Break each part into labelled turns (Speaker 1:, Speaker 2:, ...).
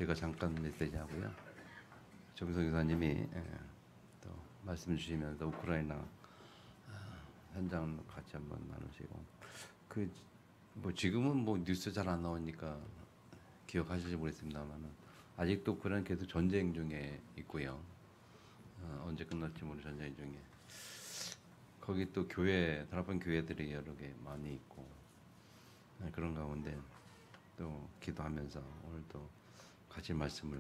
Speaker 1: 제가 잠깐 메시지 하고요. 정성 교사님이 또 말씀 주시면서 우크라이나 현장 같이 한번 나누시고 뭐 지금은 뭐 뉴스 잘 안 나오니까 기억하실지 모르겠습니다만 아직도 우크라이나 계속 전쟁 중에 있고요. 언제 끝날지 모르는 전쟁 중에 거기 또 단합한 교회들이 여러 개 많이 있고 그런 가운데 또 기도하면서 오늘 또 같이 말씀을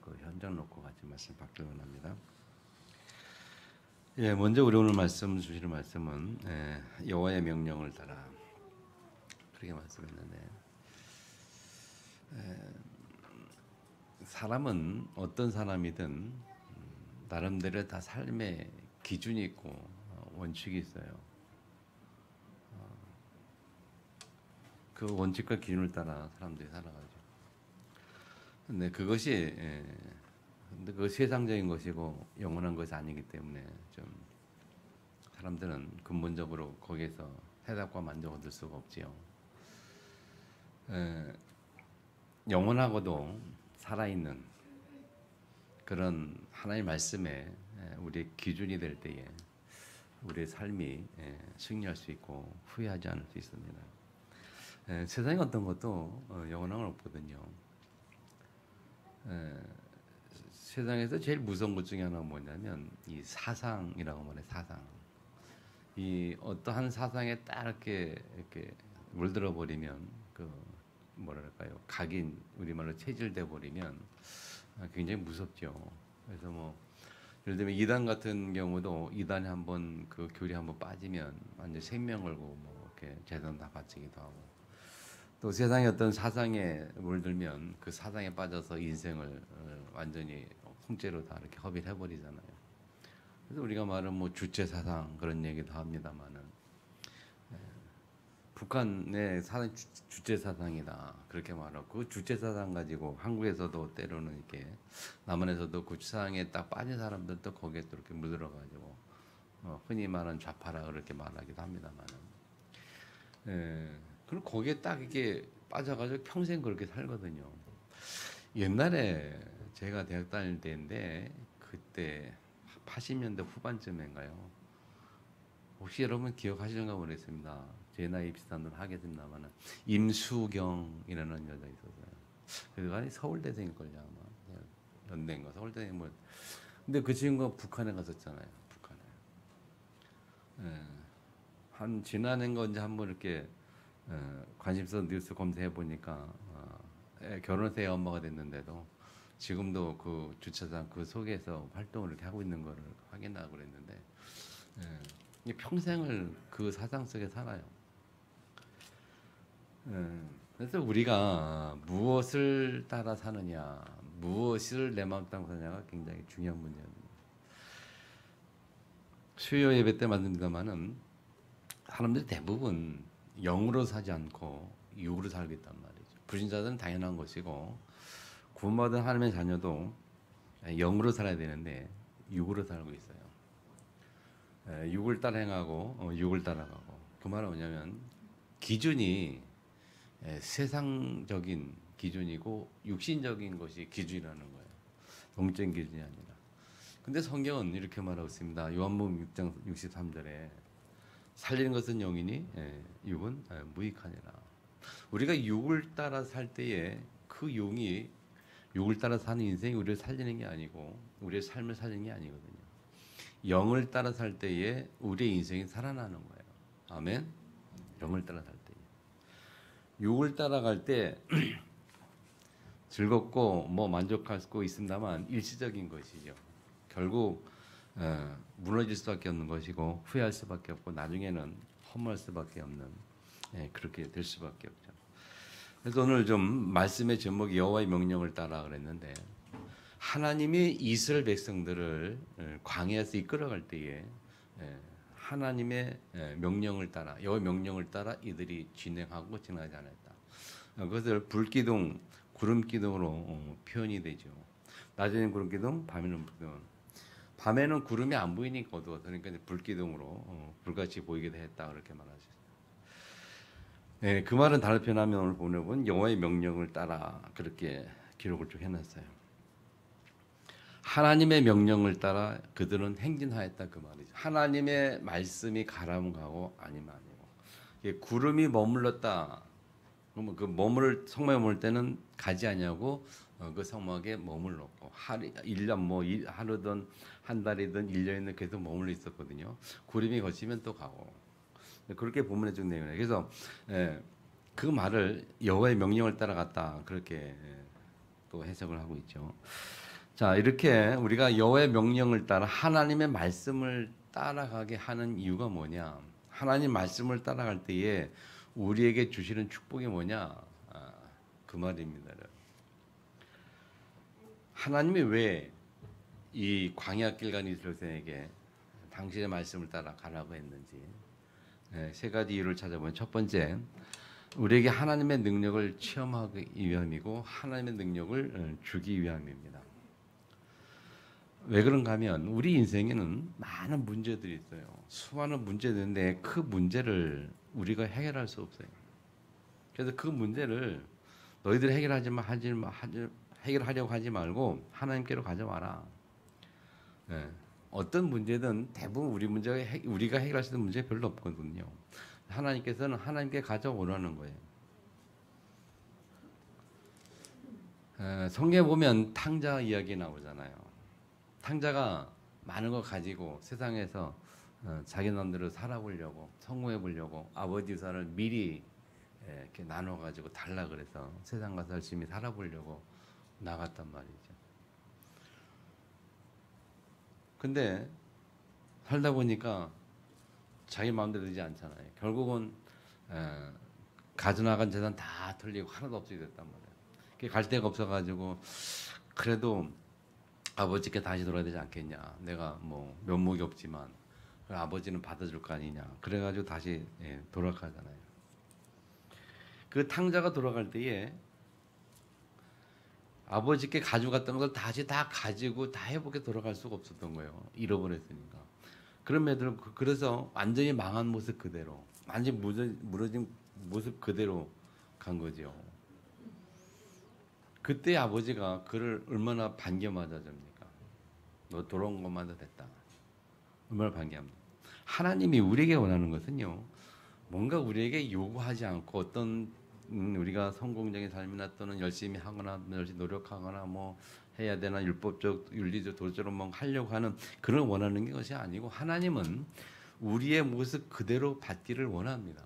Speaker 1: 그 현장 놓고 같이 말씀 받기를 원합니다. 예, 먼저 우리 오늘 말씀 주시는 말씀은 여호와의 명령을 따라 그렇게 말씀했는데 사람은 어떤 사람이든 나름대로 다 삶의 기준이 있고 원칙이 있어요. 그 원칙과 기준을 따라 사람들이 살아가죠. 근데 그것이 세상적인 것이고 영원한 것이 아니기 때문에 좀 사람들은 근본적으로 거기에서 해답과 만족을 얻을 수가 없지요. 영원하고도 살아있는 그런 하나님의 말씀에 우리의 기준이 될 때에 우리의 삶이 승리할 수 있고 후회하지 않을 수 있습니다. 세상에 어떤 것도 영원한 건 없거든요. 세상에서 제일 무서운 것 중에 하나가 뭐냐면 이 사상이라고 말해. 사상. 이 어떠한 사상에 딱 이렇게 물들어 버리면 그 뭐랄까요, 각인 우리말로 체질돼 버리면 굉장히 무섭죠. 그래서 뭐 예를 들면 이단 같은 경우도 이단에 한번 그 교리 한번 빠지면 완전 생명 걸고 뭐 이렇게 재산 다 바치기도 하고, 또 세상의 어떤 사상에 물들면 그 사상에 빠져서 인생을 완전히 통째로 다 이렇게 허비를 해버리잖아요. 그래서 우리가 말하는 뭐 주체 사상 그런 얘기도 합니다만은 북한의 사상 주체 사상이다 그렇게 말하고, 그 주체 사상 가지고 한국에서도 때로는 이렇게 남한에서도 그 사상에 딱 빠진 사람들도 거기에 또 이렇게 물들어가지고 흔히 말하는 좌파라 그렇게 말하기도 합니다만은 그리고 거기에 딱 이게 빠져가지고 평생 그렇게 살거든요. 옛날에 제가 대학 다닐 때인데 그때 80년대 후반쯤인가요? 혹시 여러분 기억하시는가 모르겠습니다. 제 나이 비슷한 분 하겠습니다만은 임수경이라는 여자 있었어요. 그가 서울대생일걸요 아마. 연대인가 서울대생 뭐. 근데 그 친구가 북한에 갔었잖아요. 북한에. 한 지난해인가 언제 한번 이렇게 관심사 뉴스 검색해 보니까 결혼해서 애 엄마가 됐는데도 지금도 그 주차장 그 속에서 활동을 이렇게 하고 있는 거를 확인하고 그랬는데 평생을 그 사상 속에 살아요. 그래서 우리가 무엇을 따라 사느냐, 무엇을 내 마음 따라 사느냐가 굉장히 중요한 문제입니다. 수요 예배 때 말씀드립니다만은 사람들이 대부분 영으로 사지 않고 육으로 살고 있단 말이죠. 불신자들은 당연한 것이고 구원받은 하나님의 자녀도 영으로 살아야 되는데 육으로 살고 있어요. 육을 따라 행하고 육을 따라가고. 그 말은 뭐냐면 기준이 세상적인 기준이고 육신적인 것이 기준이라는 거예요. 영적인 기준이 아니라. 근데 성경은 이렇게 말하고 있습니다. 요한복음 6장 63절에 살리는 것은 영이니 육은 무익하니라. 우리가 육을 따라 살 때에 그 용이 육을 따라 사는 인생이 우리를 살리는 게 아니고 우리의 삶을 살리는 게 아니거든요. 영을 따라 살 때에 우리의 인생이 살아나는 거예요. 아멘. 영을 따라 살 때에. 육을 따라갈 때 즐겁고 뭐 만족할 수 있습니다만 일시적인 것이죠. 결국 무너질 수밖에 없는 것이고 후회할 수밖에 없고 나중에는 허무할 수밖에 없는 그렇게 될 수밖에 없죠. 그래서 오늘 좀 말씀의 제목이 여호와의 명령을 따라 그랬는데, 하나님이 이스라엘 백성들을 광야에서 이끌어갈 때에 하나님의 명령을 따라, 여호와의 명령을 따라 이들이 진행하고 지나가지 않았다. 그것을 불기둥, 구름기둥으로 표현이 되죠. 낮에는 구름기둥, 밤에는 불기둥. 밤에는 구름이 안 보이니까 어두워서 그러니까 불기둥으로 불같이 보이게 했다 그렇게 말하셨어요. 그 말은 다른 표현하면 오늘 보내본 여호와의 명령을 따라 그렇게 기록을 쭉 해놨어요. 하나님의 명령을 따라 그들은 행진하였다 그 말이죠. 하나님의 말씀이 가라면 가고 아니면 아니고. 이게 구름이 머물렀다. 그러면 그 성막에 머물 때는 가지 아니하고 그 성막에 머물렀고 1년 뭐 하루든 한 달이든 1년이든 계속 머물러 있었거든요. 구름이 거치면 또 가고. 그렇게 본문에 준 내용이에요. 그래서 그 말을 여호와의 명령을 따라갔다 그렇게 또 해석을 하고 있죠. 자, 이렇게 우리가 여호와의 명령을 따라 하나님의 말씀을 따라가게 하는 이유가 뭐냐? 하나님 말씀을 따라갈 때에 우리에게 주시는 축복이 뭐냐? 그 말입니다. 하나님이 왜 이 광야 길 가는 이스라엘에게 당신의 말씀을 따라 가라고 했는지 세 가지 이유를 찾아보면 첫 번째, 우리에게 하나님의 능력을 체험하기 위함이고 하나님의 능력을 주기 위함입니다. 왜 그런가 하면 우리 인생에는 많은 문제들이 있어요. 수많은 문제들이 있는데 그 문제를 우리가 해결할 수 없어요. 그래서 그 문제를 너희들이 해결하려고 하지 말고 하나님께로 가져와라. 어떤 문제든 대부분 우리가 해결할 수 있는 문제 별로 없거든요. 하나님께서는 하나님께 가져오라는 거예요. 성경에 보면 탕자 이야기 나오잖아요. 탕자가 많은 거 가지고 세상에서 자기 남대로 살아보려고 성공해보려고 아버지 유산을 미리 이렇게 나눠가지고 달라 그래서 세상 가서 열심히 살아보려고 나갔단 말이죠. 근데 살다 보니까 자기 마음대로 되지 않잖아요. 결국은 가져나간 재산 다 털리고 하나도 없어지게 됐단 말이에요. 갈 데가 없어가지고 그래도 아버지께 다시 돌아야 되지 않겠냐. 내가 뭐 면목이 없지만 아버지는 받아줄 거 아니냐. 그래가지고 다시 돌아가잖아요. 그 탕자가 돌아갈 때에 아버지께 가져갔던 걸 다시 다 가지고 다 회복해 돌아갈 수가 없었던 거예요. 잃어버렸으니까. 그래서 완전히 망한 모습 그대로, 완전히 무너진 모습 그대로 간 거죠. 그때 아버지가 그를 얼마나 반겨맞아줍니까? 너 돌아온 것마다 됐다. 얼마나 반겨합니까? 하나님이 우리에게 원하는 것은요, 뭔가 우리에게 요구하지 않고 어떤 우리가 성공적인 삶이나 또는 열심히 하거나 열심히 노력하거나 뭐 해야 되나 율법적 윤리적 도덕적으로 뭐 하려고 하는 그런 원하는 것이 아니고 하나님은 우리의 모습 그대로 받기를 원합니다.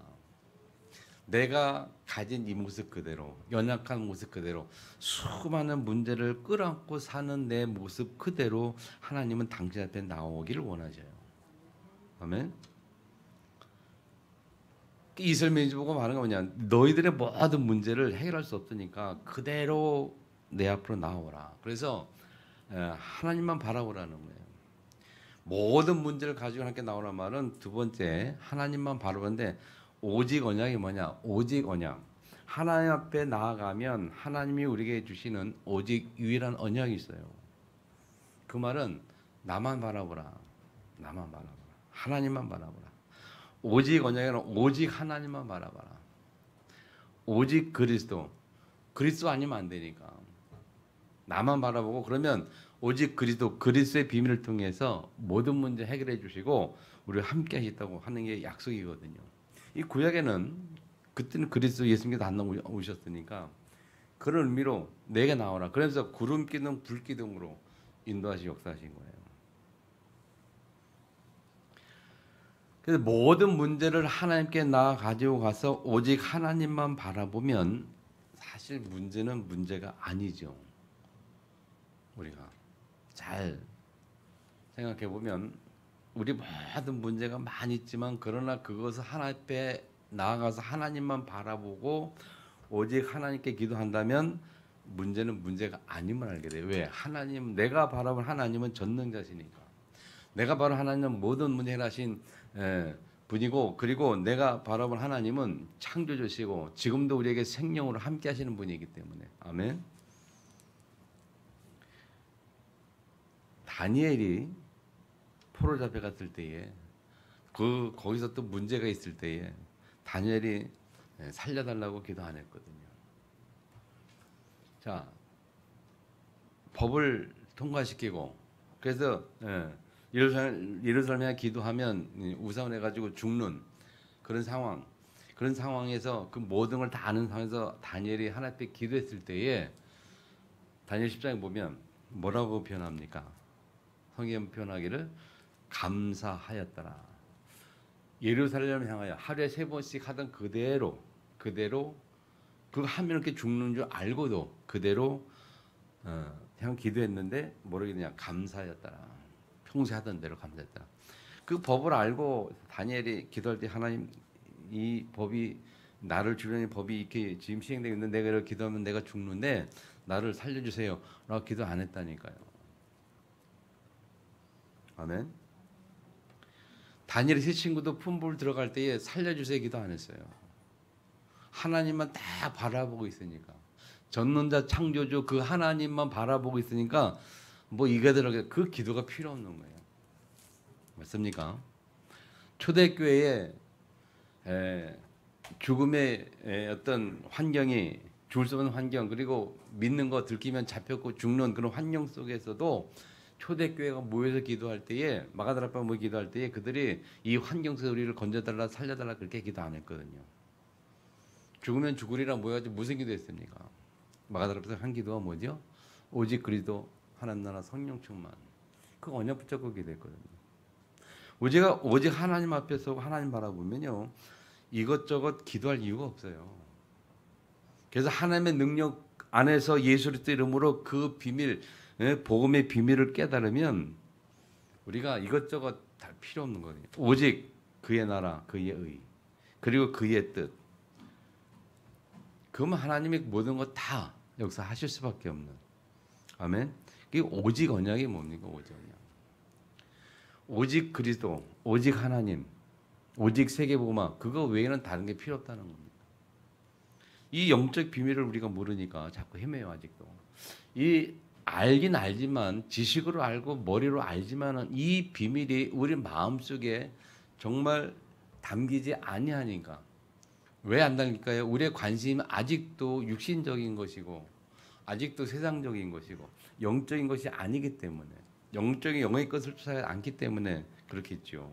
Speaker 1: 내가 가진 이 모습 그대로, 연약한 모습 그대로, 수많은 문제를 끌어안고 사는 내 모습 그대로 하나님은 당신 앞에 나오기를 원하셔요. 아멘. 이스라엘 보고 말하는 거 뭐냐? 너희들의 모든 문제를 해결할 수 없으니까 그대로 내 앞으로 나오라. 그래서 하나님만 바라보라는 거예요. 모든 문제를 가지고 함께 나오란 말은 두 번째 하나님만 바라보는데 오직 언약이 뭐냐? 오직 언약. 하나님 앞에 나아가면 하나님이 우리에게 주시는 오직 유일한 언약이 있어요. 그 말은 나만 바라보라. 나만 바라보라. 하나님만 바라보라. 오직 언약은 오직 하나님만 바라봐라. 오직 그리스도 아니면 안 되니까 나만 바라보고 그러면 오직 그리스도의 비밀을 통해서 모든 문제 해결해 주시고 우리와 함께 하시다고 하는 게 약속이거든요. 이 구약에는 그때는 그리스도 예수님께서 안 나오셨으니까 그런 의미로 내게 나오라. 그래서 구름 기둥 불 기둥으로 인도하시고 역사하신 거예요. 그래서 모든 문제를 하나님께 가지고 가서 오직 하나님만 바라보면 사실 문제는 문제가 아니죠. 우리가 잘 생각해 보면 우리 모든 문제가 많이 있지만 그러나 그것을 하나님 앞에 나아가서 하나님만 바라보고 오직 하나님께 기도한다면 문제는 문제가 아님을 알게 돼요. 왜? 내가 바라본 하나님은 전능자시니까. 내가 바로 하나님은 모든 문제 해결하신 분이고 그리고 내가 바라본 하나님은 창조주시고 지금도 우리에게 생명으로 함께 하시는 분이기 때문에 아멘. 다니엘이 포로 잡혀갔을 때에 거기서 또 문제가 있을 때에 다니엘이 살려달라고 기도 안 했거든요. 자, 법을 통과시키고 그래서 예루살렘에 기도하면 우상해가지고 죽는 그런 상황에서 그 모든 걸 다 아는 상황에서 다니엘이 하나님 앞에 기도했을 때에 다니엘 10장에 보면 뭐라고 표현합니까? 성경 표현하기를 감사하였더라. 예루살렘을 향하여 하루에 3번씩 하던 그대로 그거 하면 이렇게 죽는 줄 알고도 그대로 그냥 기도했는데 뭐라고 그냥 감사하였더라. 평소에 하던 대로 감사했더라. 그 법을 알고 다니엘이 기도할 때 하나님 이 법이 나를 주려는 법이 이렇게 지금 시행되고 있는데 내가 이렇게 기도하면 내가 죽는데 나를 살려주세요 라고 기도 안 했다니까요. 아멘. 다니엘의 세 친구도 품불 들어갈 때에 살려주세요 기도 안 했어요. 하나님만 다 바라보고 있으니까 전능자 창조주 그 하나님만 바라보고 있으니까 뭐 이거들에게 그 기도가 필요 없는 거예요. 맞습니까? 초대교회에 죽음의 어떤 환경이 죽을 수 없는 환경 그리고 믿는 거 들키면 잡혔고 죽는 그런 환경 속에서도 초대교회가 모여서 기도할 때에 마가다락방 모여 기도할 때에 그들이 이 환경 속에서 우리를 건져달라 살려달라 그렇게 기도 안 했거든요. 죽으면 죽으리라 모여가지고 무슨 기도했습니까? 마가다락방 한 기도가 뭐죠? 오직 그리스도 하나님 나라 성령 충만. 그 언약 붙잡고 기도했거든요. 오직 하나님 앞에서 하나님 바라보면요 이것저것 기도할 이유가 없어요. 그래서 하나님의 능력 안에서 예수 그리스도 이름으로 그 비밀 복음의 비밀을 깨달으면 우리가 이것저것 다 필요 없는 거거든요. 오직 그의 나라, 그의 의, 그리고 그의 뜻. 그러면 하나님이 모든 것 다 역사하실 수밖에 없는. 아멘. 그 오직 언약이 뭡니까? 오직 언약. 오직 그리스도, 오직 하나님, 오직 세계복음화. 그거 외에는 다른 게 필요 없다는 겁니다. 이 영적 비밀을 우리가 모르니까 자꾸 헤매요 아직도. 이 알긴 알지만 지식으로 알고 머리로 알지만은 이 비밀이 우리 마음속에 정말 담기지 아니하니까. 왜 안 담길까요? 우리의 관심은 아직도 육신적인 것이고 아직도 세상적인 것이고 영적인 것이 아니기 때문에 영적인 영의 것을 쫓아가지 않기 때문에 그렇겠죠.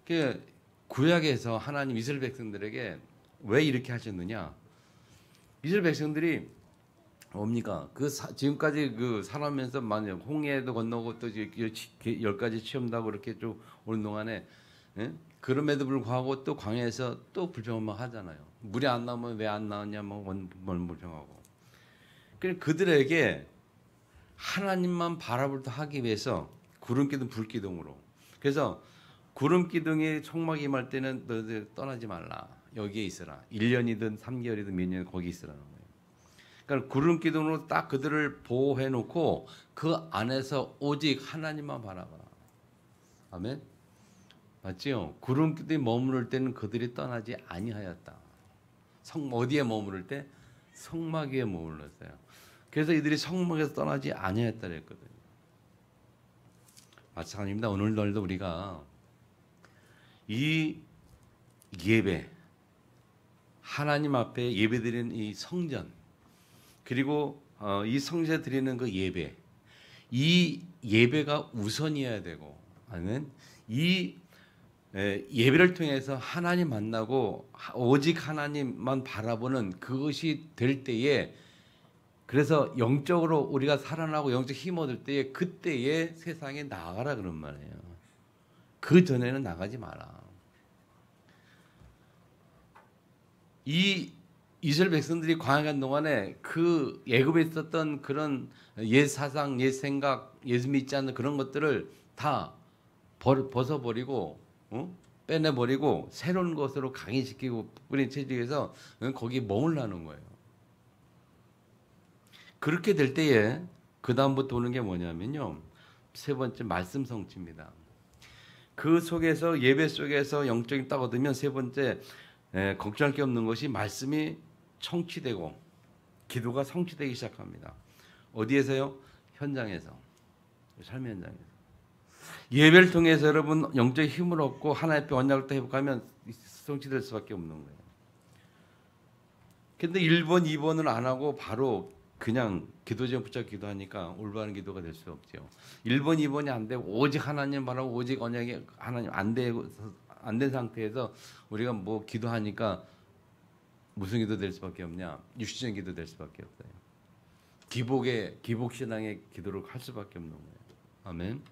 Speaker 1: 그 구약에서 하나님 이스라엘 백성들에게 왜 이렇게 하셨느냐? 이스라엘 백성들이 뭡니까? 지금까지 살아면서 만약 홍해도 건너고 또 10가지 시험다고 이렇게 쭉 오는 동안에 그럼에도 불구하고 또 광야에서 또 불평만 하잖아요. 물이 안 나오면 왜 안 나오냐 뭐 불평하고. 그들에게 하나님만 바라보도록 하기 위해서 구름기둥 불기둥으로. 그래서 구름기둥이 청막이 임할 때는 너희들 떠나지 말라. 여기에 있으라. 1년이든 3개월이든 몇 년 거기 있으라는 거예요. 그러니까 구름기둥으로 딱 그들을 보호해 놓고 그 안에서 오직 하나님만 바라봐라. 아멘. 맞지요? 구름기둥이 머무를 때는 그들이 떠나지 아니하였다. 어디에 머무를 때? 성막 위에 머물렀어요. 그래서 이들이 성막에서 떠나지 아니하였다 그랬거든요. 마찬가지입니다. 오늘날도 우리가 이 예배, 하나님 앞에 예배드리는 이 성전, 그리고 이 성전에 드리는 그 예배, 이 예배가 우선이어야 되고, 아니면 이 예배를 통해서 하나님 만나고 오직 하나님만 바라보는 그것이 될 때에, 그래서 영적으로 우리가 살아나고 영적 힘 얻을 때에 그때에 세상에 나가라 그런 말이에요. 그 전에는 나가지 마라. 이 이스라엘 백성들이 광야 간 동안에 그 애굽에 있었던 그런 옛 사상, 옛 생각, 예수 믿지 않는 그런 것들을 다 벗어버리고 빼내버리고 새로운 것으로 강의시키고 뿌린 체질에서 거기에 머물라는 거예요. 그렇게 될 때에 그 다음부터 오는 게 뭐냐면요. 세 번째 말씀 성취입니다. 그 속에서 예배 속에서 영적인 딱 얻으면 세 번째 걱정할 게 없는 것이 말씀이 성취되고 기도가 성취되기 시작합니다. 어디에서요? 현장에서. 삶의 현장에서. 예배를 통해서 여러분 영적인 힘을 얻고 하나님 앞에 언약을 또 회복하면 성취될 수밖에 없는 거예요. 근데 1번, 2번을 안 하고 바로 그냥 기도 제목 붙잡고 기도하니까 올바른 기도가 될 수 없죠. 1번, 2번이 안 되고 오직 하나님 바라고 오직 언약에 하나님 안 된 상태에서 우리가 뭐 기도하니까 무슨 기도 될 수밖에 없냐? 육신적인 기도 될 수밖에 없어요. 기복 신앙의 기도를 할 수밖에 없는 거예요. 아멘.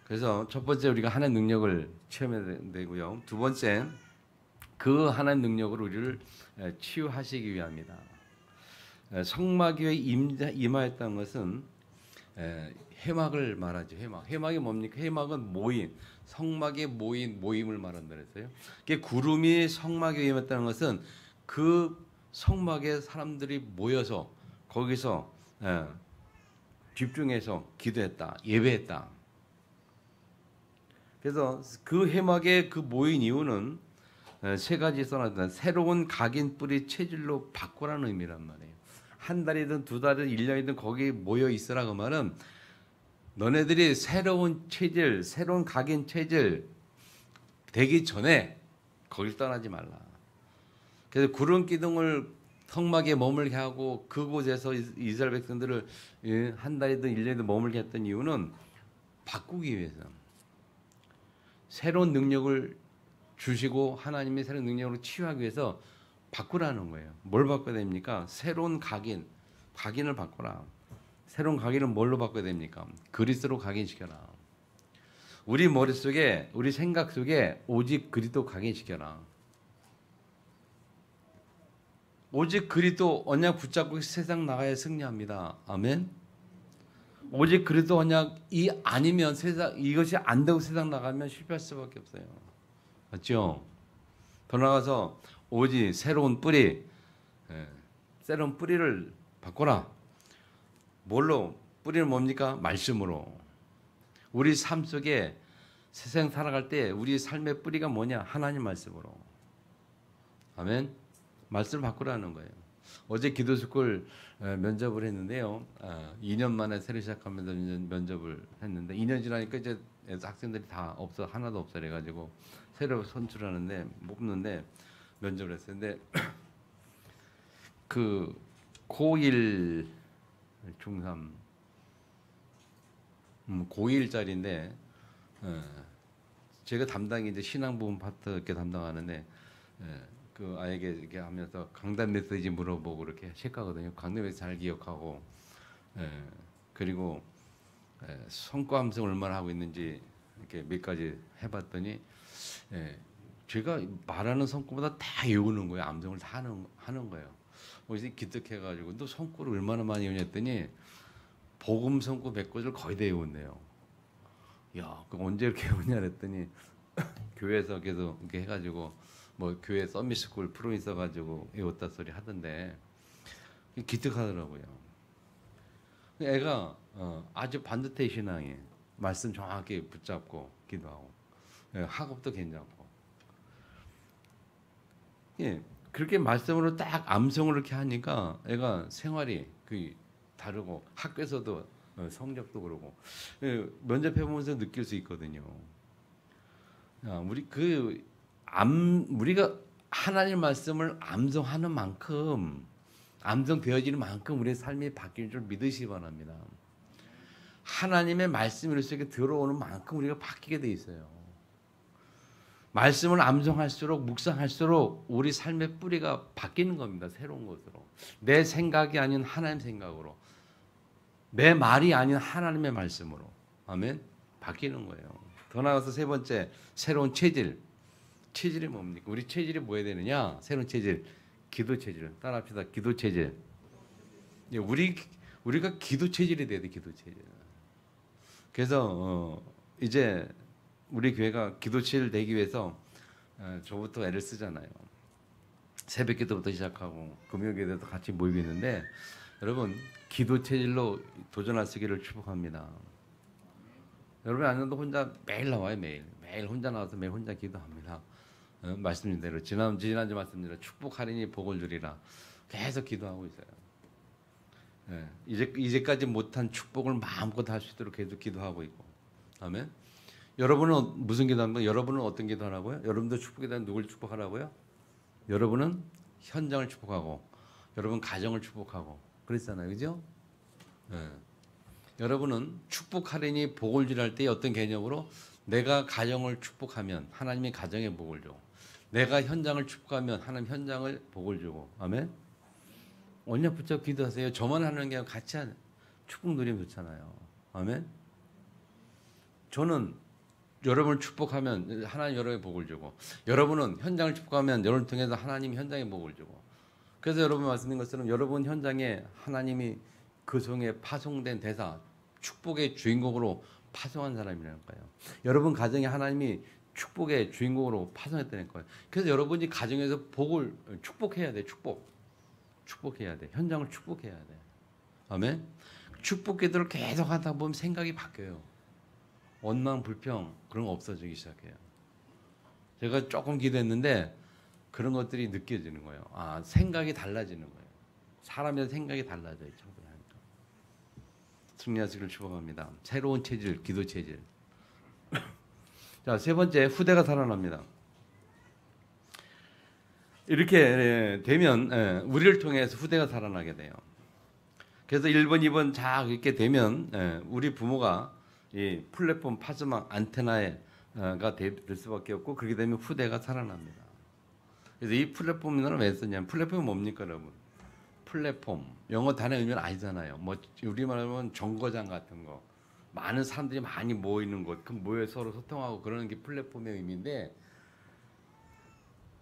Speaker 1: 그래서 첫 번째 우리가 하나님의 능력을 체험해야 되고요. 두 번째 그 하나님의 능력으로 우리를 치유하시기 위함이다. 성막교에 임하였다는 것은 회막을 말하죠. 회막이 뭡니까? 회막은 모임, 성막의 모임을 말한다 그랬어요. 구름이 성막에 임했다는 것은 그 성막에 사람들이 모여서 거기서 집중해서 기도했다, 예배했다. 그래서 그 회막에 그 모인 이유는 세 가지 써놨다. 새로운 각인 뿌리 체질로 바꾸라는 의미란 말이에요. 한 달이든 두 달이든 1년이든 거기 모여 있으라 그 말은 너네들이 새로운 체질, 새로운 각인 체질 되기 전에 거길 떠나지 말라. 그래서 구름 기둥을 성막에 머물게 하고 그곳에서 이스라엘 백성들을 한 달이든 1년이든 머물게 했던 이유는 바꾸기 위해서. 새로운 능력을 주시고 하나님의 새로운 능력으로 치유하기 위해서 바꾸라는 거예요. 뭘 바꿔야 됩니까? 새로운 각인을 바꿔라. 새로운 각인은 뭘로 바꿔야 됩니까? 그리스도로 각인시켜라. 우리 머릿속에, 우리 생각 속에 오직 그리스도 각인시켜라. 오직 그리스도 언약 붙잡고 세상 나가야 승리합니다. 아멘. 오직 그리스도 언약이 아니면 이것이 안 되고 세상 나가면 실패할 수밖에 없어요. 맞죠? 더 나가서 오직 새로운 뿌리를 바꿔라. 뭘로? 뿌리는 뭡니까? 말씀으로. 우리 삶 속에 세상 살아갈 때 우리 삶의 뿌리가 뭐냐? 하나님 말씀으로. 아멘. 말씀을 바꾸라는 거예요. 어제 기도스쿨 면접을 했는데요. 2년 만에 새로 시작하면서 면접을 했는데 2년 지나니까 이제 학생들이 다 없어, 하나도 없어 그래가지고 새로 선출하는데 뽑는데 면접을 했어요. 근데 그 고1 중3 고1짜리인데 제가 담당이 이제 신앙 부분 파트 이렇게 담당하는데 그 아이에게 이렇게 하면서 강단 메시지 물어보고 이렇게 체크하거든요. 강단 메시지 잘 기억하고 그리고 성과 함성 얼마나 하고 있는지 이렇게 몇 가지 해봤더니 제가 말하는 성과보다 다 외우는 거예요. 암송을 다 하는 거예요. 그래서 기특해가지고 너 성과를 얼마나 많이 외우냐 했더니 복음 성과 100곳을 거의 다 외웠네요. 야, 그 언제 이렇게 외우냐 그랬더니 교회에서 계속 이렇게 해가지고 뭐 교회 서밋스쿨 프로 있어가지고 외웠다 소리 하던데 기특하더라고요. 애가 아주 반듯해 신앙이 말씀 정확히 붙잡고 기도하고 학업도 괜찮고 그렇게 말씀으로 딱 암송을 이렇게 하니까 애가 생활이 다르고 학교에서도 성적도 그러고 면접해 보면서 느낄 수 있거든요. 우리가 하나님 말씀을 암송하는 만큼 암송되어지는 만큼 우리의 삶이 바뀔 줄 믿으시기 바랍니다. 하나님의 말씀이 우리 속에 들어오는 만큼 우리가 바뀌게 돼 있어요. 말씀을 암송할수록 묵상할수록 우리 삶의 뿌리가 바뀌는 겁니다. 새로운 것으로. 내 생각이 아닌 하나님 생각으로. 내 말이 아닌 하나님의 말씀으로. 아멘. 바뀌는 거예요. 더 나아가서 세 번째 새로운 체질. 체질이 뭡니까? 우리 체질이 뭐야 되느냐? 새로운 체질. 기도 체질. 따라합시다. 기도 체질. 우리가 기도 체질이 돼야 돼. 기도 체질. 그래서 이제 우리 교회가 기도 체질 되기 위해서 저부터 애를 쓰잖아요. 새벽 기도부터 시작하고 금요 기도도 같이 모이고 있는데 여러분 기도 체질로 도전하시기를 축복합니다. 여러분 아니도 혼자 매일 나와요. 매일 혼자 나와서 매일 혼자 기도합니다. 말씀인 대로 지난주 말씀드린 축복 할인이 복을 주리라 계속 기도하고 있어요. 이제까지 못한 축복을 마음껏 할 수 있도록 계속 기도하고 있고. 아멘. 여러분은 무슨 기도합니까? 여러분은 어떤 기도하라고요? 여러분도 축복에 대한 누굴 축복하라고요? 여러분은 현장을 축복하고 여러분 가정을 축복하고 그랬잖아요. 그죠? 네. 여러분은 축복하려니 복을 주할 때 어떤 개념으로 내가 가정을 축복하면 하나님이 가정에 복을 줘. 내가 현장을 축복하면 하나님 현장을 복을 주고. 아멘. 언약 붙잡고 기도하세요. 저만 하는 게 아니라 같이 하는 축복 누리면 좋잖아요. 아멘. 저는 여러분을 축복하면 하나님 여러분의 복을 주고 여러분은 현장을 축복하면 여러분을 통해서 하나님이 현장에 복을 주고 그래서 여러분 말씀드린 것처럼 여러분 현장에 하나님이 그 성에 파송된 대사 축복의 주인공으로 파송한 사람이라는 거예요. 여러분 가정에 하나님이 축복의 주인공으로 파송했다는 거예요. 그래서 여러분이 가정에서 복을 축복해야 돼. 축복해야 돼. 현장을 축복해야 돼. 아멘. 축복 기도를 계속 하다 보면 생각이 바뀌어요. 원망, 불평 그런 거 없어지기 시작해요. 제가 조금 기도했는데 그런 것들이 느껴지는 거예요. 아, 생각이 달라지는 거예요. 사람의 생각이 달라져요. 청소하니까. 승리하시기를 축복합니다. 새로운 체질, 기도 체질. 자, 세 번째 후대가 살아납니다. 이렇게 되면 우리를 통해서 후대가 살아나게 돼요. 그래서 1번, 2번 자 이렇게 되면 우리 부모가 이 플랫폼 파스막 안테나가 될 수밖에 없고 그렇게 되면 후대가 살아납니다. 그래서 이 플랫폼이라는 왜 쓰냐면 플랫폼이 뭡니까 여러분? 플랫폼 영어 단어 의미는 아니잖아요. 뭐 우리말하면 정거장 같은 거 많은 사람들이 많이 모이는 곳, 그 모여 서로 소통하고 그러는 게 플랫폼의 의미인데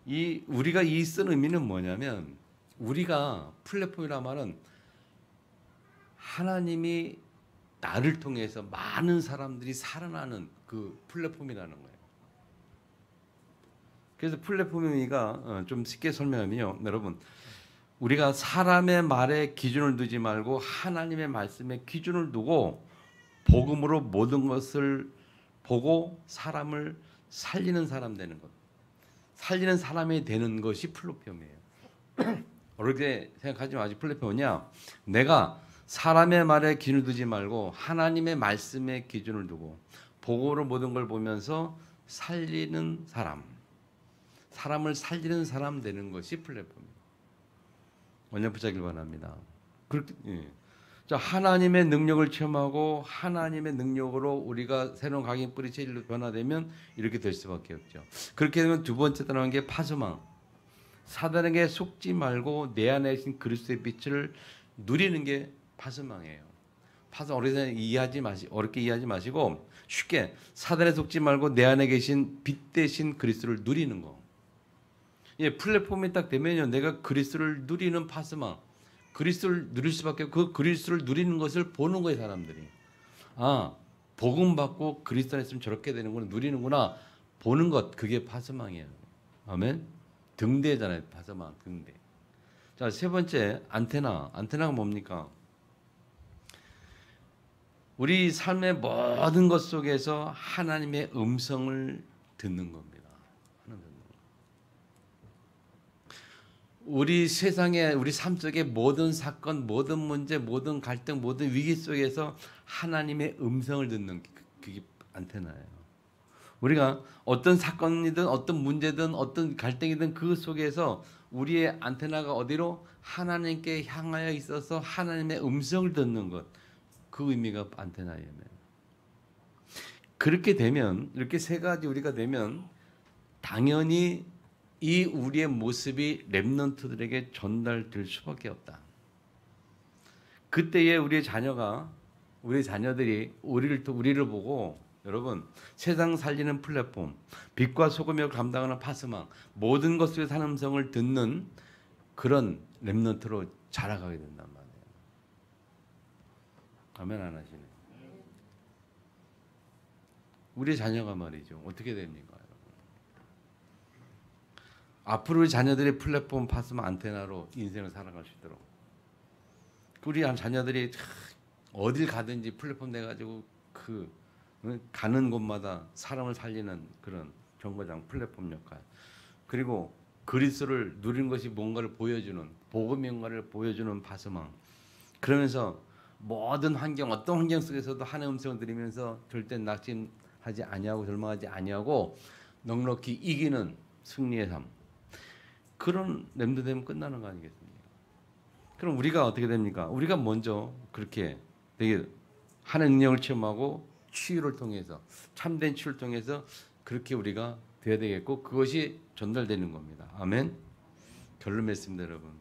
Speaker 1: 이 우리가 이 쓴 의미는 뭐냐면 우리가 플랫폼이란 말은 하나님이 나를 통해서 많은 사람들이 살아나는 그 플랫폼이라는 거예요. 그래서 플랫폼의 의미가 좀 쉽게 설명하면요. 여러분 우리가 사람의 말에 기준을 두지 말고 하나님의 말씀에 기준을 두고 복음으로 모든 것을 보고 사람을 살리는 사람 되는 것. 살리는 사람이 되는 것이 플랫폼이에요. 어렵게 생각하지 마시고 플랫폼이냐. 내가 사람의 말에 기준을 두지 말고 하나님의 말씀에 기준을 두고 복음으로 모든 걸 보면서 살리는 사람. 사람을 살리는 사람 되는 것이 플랫폼이에요. 원년 붙잡길 바랍니다. 그렇게, 예. 자, 하나님의 능력을 체험하고 하나님의 능력으로 우리가 새로운 각인 뿌리 체질로 변화되면 이렇게 될 수밖에 없죠. 그렇게 되면 두 번째 따라오는 게 파수망. 사단에게 속지 말고 내 안에 계신 그리스도의 빛을 누리는 게 파수망이에요. 파수 어렵게 이해하지 마시고 쉽게 사단에 속지 말고 내 안에 계신 빛 대신 그리스도를 누리는 거. 예, 플랫폼이 딱 되면요, 내가 그리스도를 누리는 파수망. 그리스도를 누릴 수밖에 없고 그 그리스도를 누리는 것을 보는 거예요, 사람들이. 아, 복음 받고 그리스도 안에 있으면 저렇게 되는구나, 누리는구나 보는 것, 그게 파수망이에요. 아멘. 등대잖아요, 파수망 등대. 자, 세 번째 안테나. 안테나가 뭡니까? 우리 삶의 모든 것 속에서 하나님의 음성을 듣는 겁니다. 우리 세상에 우리 삶 속의 모든 사건, 모든 문제, 모든 갈등, 모든 위기 속에서 하나님의 음성을 듣는 그게 안테나예요. 우리가 어떤 사건이든 어떤 문제든 어떤 갈등이든 그 속에서 우리의 안테나가 어디로 하나님께 향하여 있어서 하나님의 음성을 듣는 것, 그 의미가 안테나예요. 그렇게 되면 이렇게 세 가지 우리가 되면 당연히 이 우리의 모습이 렘넌트들에게 전달될 수밖에 없다. 그때에 우리 자녀들이 우리를 보고 여러분 세상 살리는 플랫폼, 빛과 소금을 감당하는 파스망, 모든 것을 사는 음성을 듣는 그런 렘넌트로 자라가게 된단 말이에요. 아멘 안 하시네. 우리 자녀가 말이죠. 어떻게 됩니까? 앞으로 우리 자녀들이 플랫폼 파스망 안테나로 인생을 살아갈 수 있도록 우리 자녀들이 어딜 가든지 플랫폼 돼가지고 가는 곳마다 사람을 살리는 그런 정거장 플랫폼 역할, 그리고 그리스도를 누리는 것이 뭔가를 보여주는 복음의 뭔가를 보여주는 파스망, 그러면서 모든 환경 어떤 환경 속에서도 하나님의 음성을 들으면서 절대 낙심하지 아니하고 절망하지 아니하고 넉넉히 이기는 승리의 삶. 그런 렘도 되면 끝나는 거 아니겠습니까? 그럼 우리가 어떻게 됩니까? 우리가 먼저 그렇게 되게 하나님 능력을 체험하고 치유를 통해서 참된 치유를 통해서 그렇게 우리가 돼야 되겠고 그것이 전달되는 겁니다. 아멘. 결론 맺습니다, 여러분.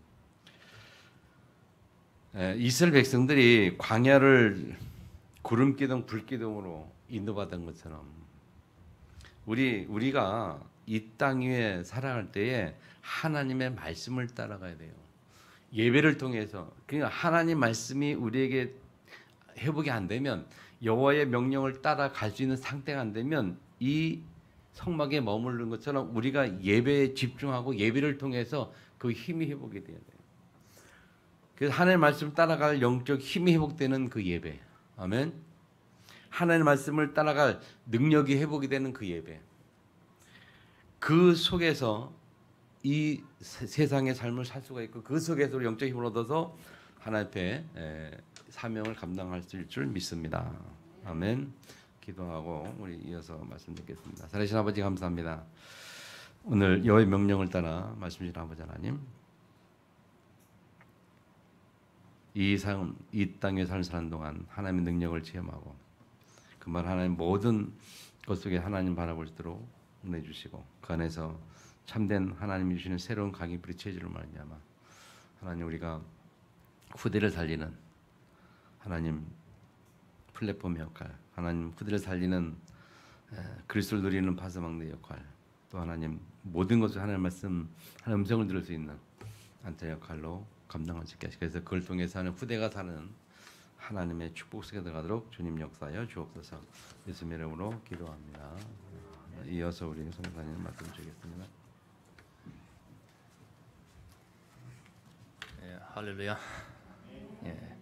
Speaker 1: 이스라엘 백성들이 광야를 구름 기둥, 불 기둥으로 인도받은 것처럼 우리가 이 땅 위에 살아갈 때에 하나님의 말씀을 따라가야 돼요. 예배를 통해서 그러니까 하나님 말씀이 우리에게 회복이 안 되면 여호와의 명령을 따라갈 수 있는 상태가 안 되면 이 성막에 머무르는 것처럼 우리가 예배에 집중하고 예배를 통해서 그 힘이 회복이 돼야 돼요. 그래서 하나님의 말씀을 따라갈 영적 힘이 회복되는 그 예배. 아멘. 하나님의 말씀을 따라갈 능력이 회복이 되는 그 예배. 그 속에서 이 세상의 삶을 살 수가 있고 그 속에서 영적 힘을 얻어서 하나님 앞에 사명을 감당할 수 있을 줄 믿습니다. 아멘. 기도하고 우리 이어서 말씀 듣겠습니다. 살아계신 아버지 감사합니다. 오늘 여호와의 명령을 따라 말씀 주신 아버지 하나님, 이 땅에 사는 동안 하나님의 능력을 체험하고 그 말 하나님 모든 것 속에 하나님 바라볼 수 있도록 은혜 주시고 그 안에서 참된 하나님이 주시는 새로운 강의 브리체즈를 말미암아 하나님 우리가 후대를 살리는 하나님 플랫폼 역할, 하나님 후대를 살리는 그리스도를 누리는 파수망대 역할, 또 하나님 모든 것을 하나님 말씀, 하나님 음성을 들을 수 있는 안타 역할로 감당할 수 있게 하시고 그래서 그걸 통해서 하는 후대가 사는 하나님의 축복 속에 들어가도록 주님 역사하여 주옵소서. 예수님의 이름으로 기도합니다. 이어서 우리 성도님 말씀 주겠습니다.
Speaker 2: 예, 할렐루야. 예,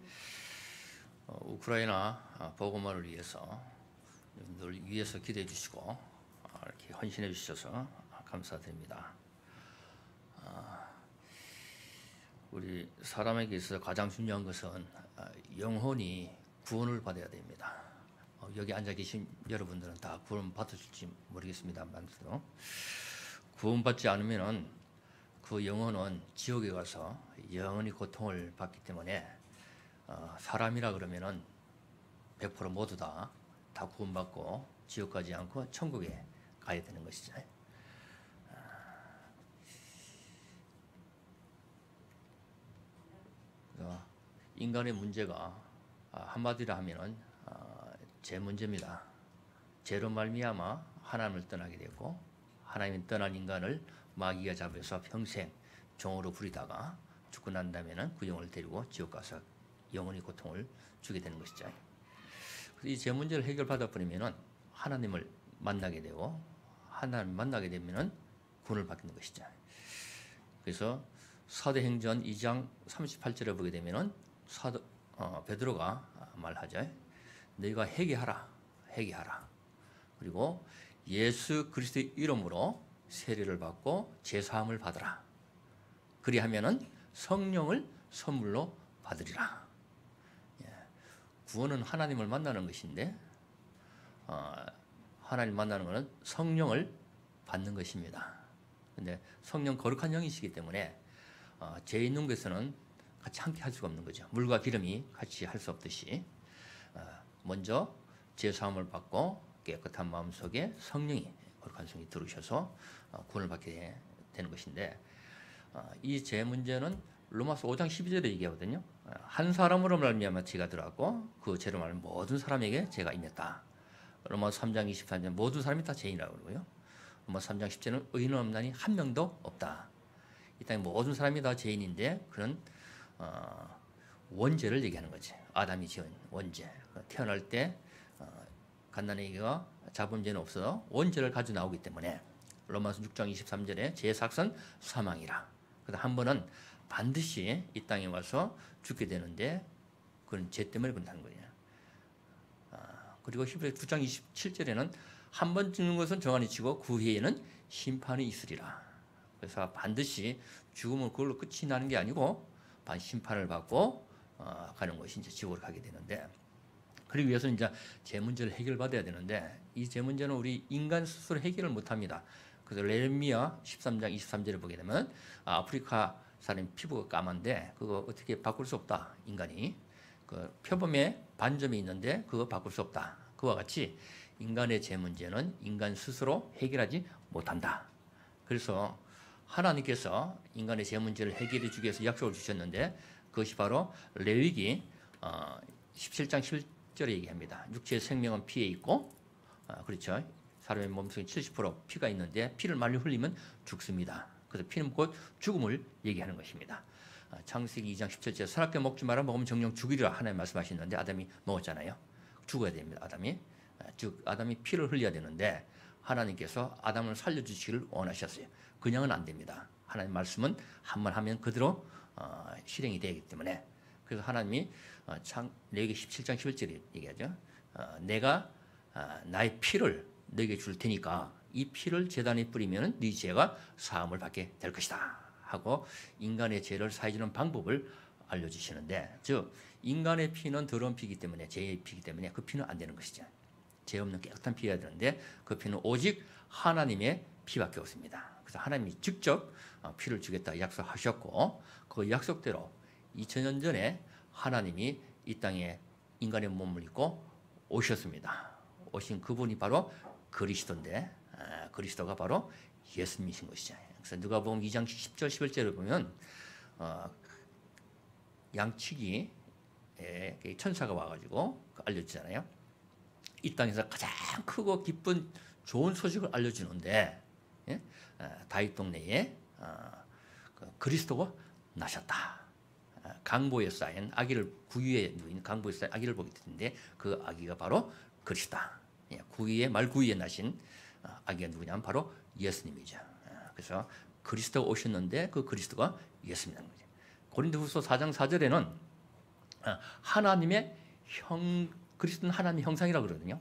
Speaker 2: 우크라이나 복음화를 위해서 늘 위해서 기도해 주시고 이렇게 헌신해 주셔서 감사드립니다. 우리 사람에게 있어서 가장 중요한 것은 영혼이 구원을 받아야 됩니다. 여기 앉아 계신 여러분들은 다 구원 받으실지 모르겠습니다만 구원받지 않으면은 그 영혼은 지옥에 가서 영원히 고통을 받기 때문에 사람이라 그러면은 100% 모두 다 구원받고 지옥 가지 않고 천국에 가야 되는 것이죠. 인간의 문제가 한마디로 하면은 죄 문제입니다. 죄로 말미암아 하나님을 떠나게 되고 하나님을 떠난 인간을 마귀가 잡아서 평생 종으로 부리다가 죽고 난 다음에는 그 영혼을 데리고 지옥 가서 영원히 고통을 주게 되는 것이죠. 이 죄 문제를 해결받아 버리면은 하나님을 만나게 되고 하나님 만나게 되면은 구원을 받는 것이죠. 그래서 사도행전 2장 38절에 보게 되면은 베드로가 말하죠. 너희가 회개하라. 그리고 예수 그리스도의 이름으로 세례를 받고 제사함을 받으라. 그리하면은 성령을 선물로 받으리라. 구원은 하나님을 만나는 것인데 하나님 만나는 것은 성령을 받는 것입니다. 근데 성령 거룩한 영이시기 때문에 죄 있는 것에서는 같이 함께 할 수가 없는 거죠. 물과 기름이 같이 할 수 없듯이 먼저 제사함을 받고 깨끗한 마음속에 성령이 거룩한 성이 들어오셔서 구원을 받게 되는 것인데 이 죄 문제는 로마서 5장 12절에 얘기하거든요. 한 사람으로 말미암아 죄가 들어왔고 그 죄로 말하면 모든 사람에게 죄가 임했다. 로마서 3장 23절 모든 사람이 다 죄인이라고 그러고요. 로마서 3장 10절은 의인은 없나니 한 명도 없다. 이 땅에 모든 사람이 다 죄인인데 그런 원죄를 얘기하는 거지. 아담이 지은 원죄. 태어날 때 갓난아기가 잡은 죄는 없어 원죄를 가져 나오기 때문에 로마서 6장 23절에 죄의 삭은 사망이라. 그래서 한 번은 반드시 이 땅에 와서 죽게 되는데 그건 죄 때문에 그런다는 거예요. 그리고 히브리서 9장 27절에는 한 번 죽는 것은 정한이 치고 그 후에는 심판이 있으리라. 그래서 반드시 죽음은 그걸로 끝이 나는 게 아니고 심판을 받고 가는 것이 이제 지옥으로 가게 되는데 그러기 위해서는 이제 죄 문제를 해결받아야 되는데 이 죄 문제는 우리 인간 스스로 해결을 못합니다. 그래서 레미야 13장 23절을 보게 되면 아프리카 사람 피부가 까만데 그거 어떻게 바꿀 수 없다. 인간이 그 표범에 반점이 있는데 그거 바꿀 수 없다. 그와 같이 인간의 제 문제는 인간 스스로 해결하지 못한다. 그래서 하나님께서 인간의 제 문제를 해결해 주기 위해서 약속을 주셨는데 그것이 바로 레위기 17장 7절에 얘기합니다. 육체의 생명은 피에 있고 그렇죠. 사람의 몸속에 70% 피가 있는데 피를 많이 흘리면 죽습니다. 그래서 피는 곧 죽음을 얘기하는 것입니다. 창세기 2장 17절 선악과 먹지 마라 먹으면 정령 죽으리라 하나님 말씀하셨는데 아담이 먹었잖아요. 죽어야 됩니다. 아담이. 즉 아담이 피를 흘려야 되는데 하나님께서 아담을 살려주시기를 원하셨어요. 그냥은 안 됩니다. 하나님 말씀은 한번 하면 그대로 실행이 되기 때문에 그래서 하나님이 레위기 17장 11절에 얘기하죠. 내가 나의 피를 너에게 줄 테니까 이 피를 제단에 뿌리면 네 죄가 사함을 받게 될 것이다 하고 인간의 죄를 사해주는 방법을 알려주시는데 즉 인간의 피는 더러운 피이기 때문에 죄의 피이기 때문에 그 피는 안 되는 것이죠. 죄 없는 깨끗한 피여야 되는데 그 피는 오직 하나님의 피밖에 없습니다. 그래서 하나님이 직접 피를 주겠다 약속하셨고 그 약속대로 2000년 전에 하나님이 이 땅에 인간의 몸을 입고 오셨습니다. 오신 그분이 바로 그리스도인데 그리스도가 바로 예수님이신 것이죠. 그래서 누가복음 2장 10절 11절을 보면 양치기에 천사가 와가지고 알려주잖아요. 이 땅에서 가장 크고 기쁜 좋은 소식을 알려주는데 다윗 동네에 그리스도가 나셨다. 강보에 쌓인 아기를 구유에 누인 강보에 쌓인 아기를 보게 되는데 그 아기가 바로 그리스도다. 구유에 말구유에 나신 아기가 누구냐면 바로 예수님이죠. 그래서 그리스도가 오셨는데 그 그리스도가 예수님이라는 거죠. 고린도후서 4장 4절에는 하나님의 그리스도는 하나님의 형상이라고 그러거든요.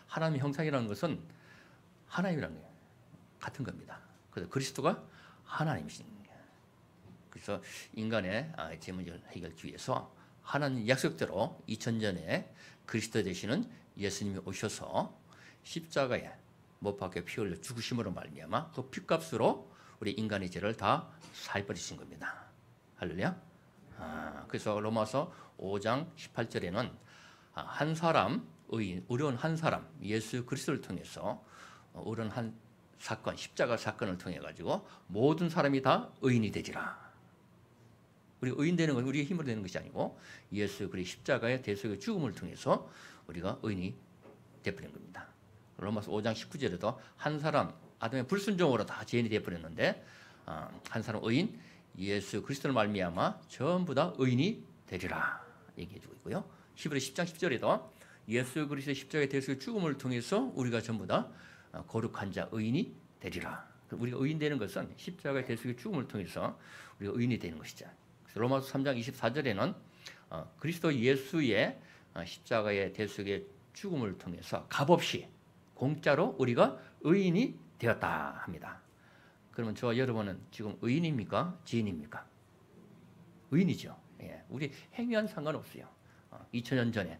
Speaker 2: 하나님의 형상이라는 것은 하나님이라는 거예요. 같은 겁니다. 그래서 그리스도가 하나님이신 거예요. 그래서 인간의 제 문제를 해결하기 위해서 하나님 약속대로 2000전에 그리스도 되시는 예수님이 오셔서 십자가에 못 박혀 피 흘려 죽으심으로 말미암아 그 피값으로 우리 인간의 죄를 다 사해버리신 겁니다. 할렐루야. 그래서 로마서 5장 18절에는 한 사람 의인, 의로운 한 사람 예수 그리스도를 통해서 의로운 한 사건, 십자가 사건을 통해 가지고 모든 사람이 다 의인이 되리라. 우리 의인 되는 건 우리의 힘으로 되는 것이 아니고 예수 그리스도 십자가의 대속의 죽음을 통해서 우리가 의인이 되어버린 겁니다. 로마서 5장 19절에도 한 사람 아담의 불순종으로 다 죄인이 되어버렸는데 한 사람 의인 예수 그리스도를 말미암아 전부 다 의인이 되리라 얘기해주고 있고요. 히브리 10장 10절에도 예수 그리스도의 십자가의 대속의 죽음을 통해서 우리가 전부 다 거룩한 자 의인이 되리라. 우리가 의인 되는 것은 십자가의 대속의 죽음을 통해서 우리가 의인이 되는 것이죠. 그래서 로마서 3장 24절에는 그리스도 예수의 십자가의 대속의 죽음을 통해서 값없이 공짜로 우리가 의인이 되었다 합니다. 그러면 저와 여러분은 지금 의인입니까? 죄인입니까? 의인이죠. 예, 우리 행위한 상관없어요. 2000년 전에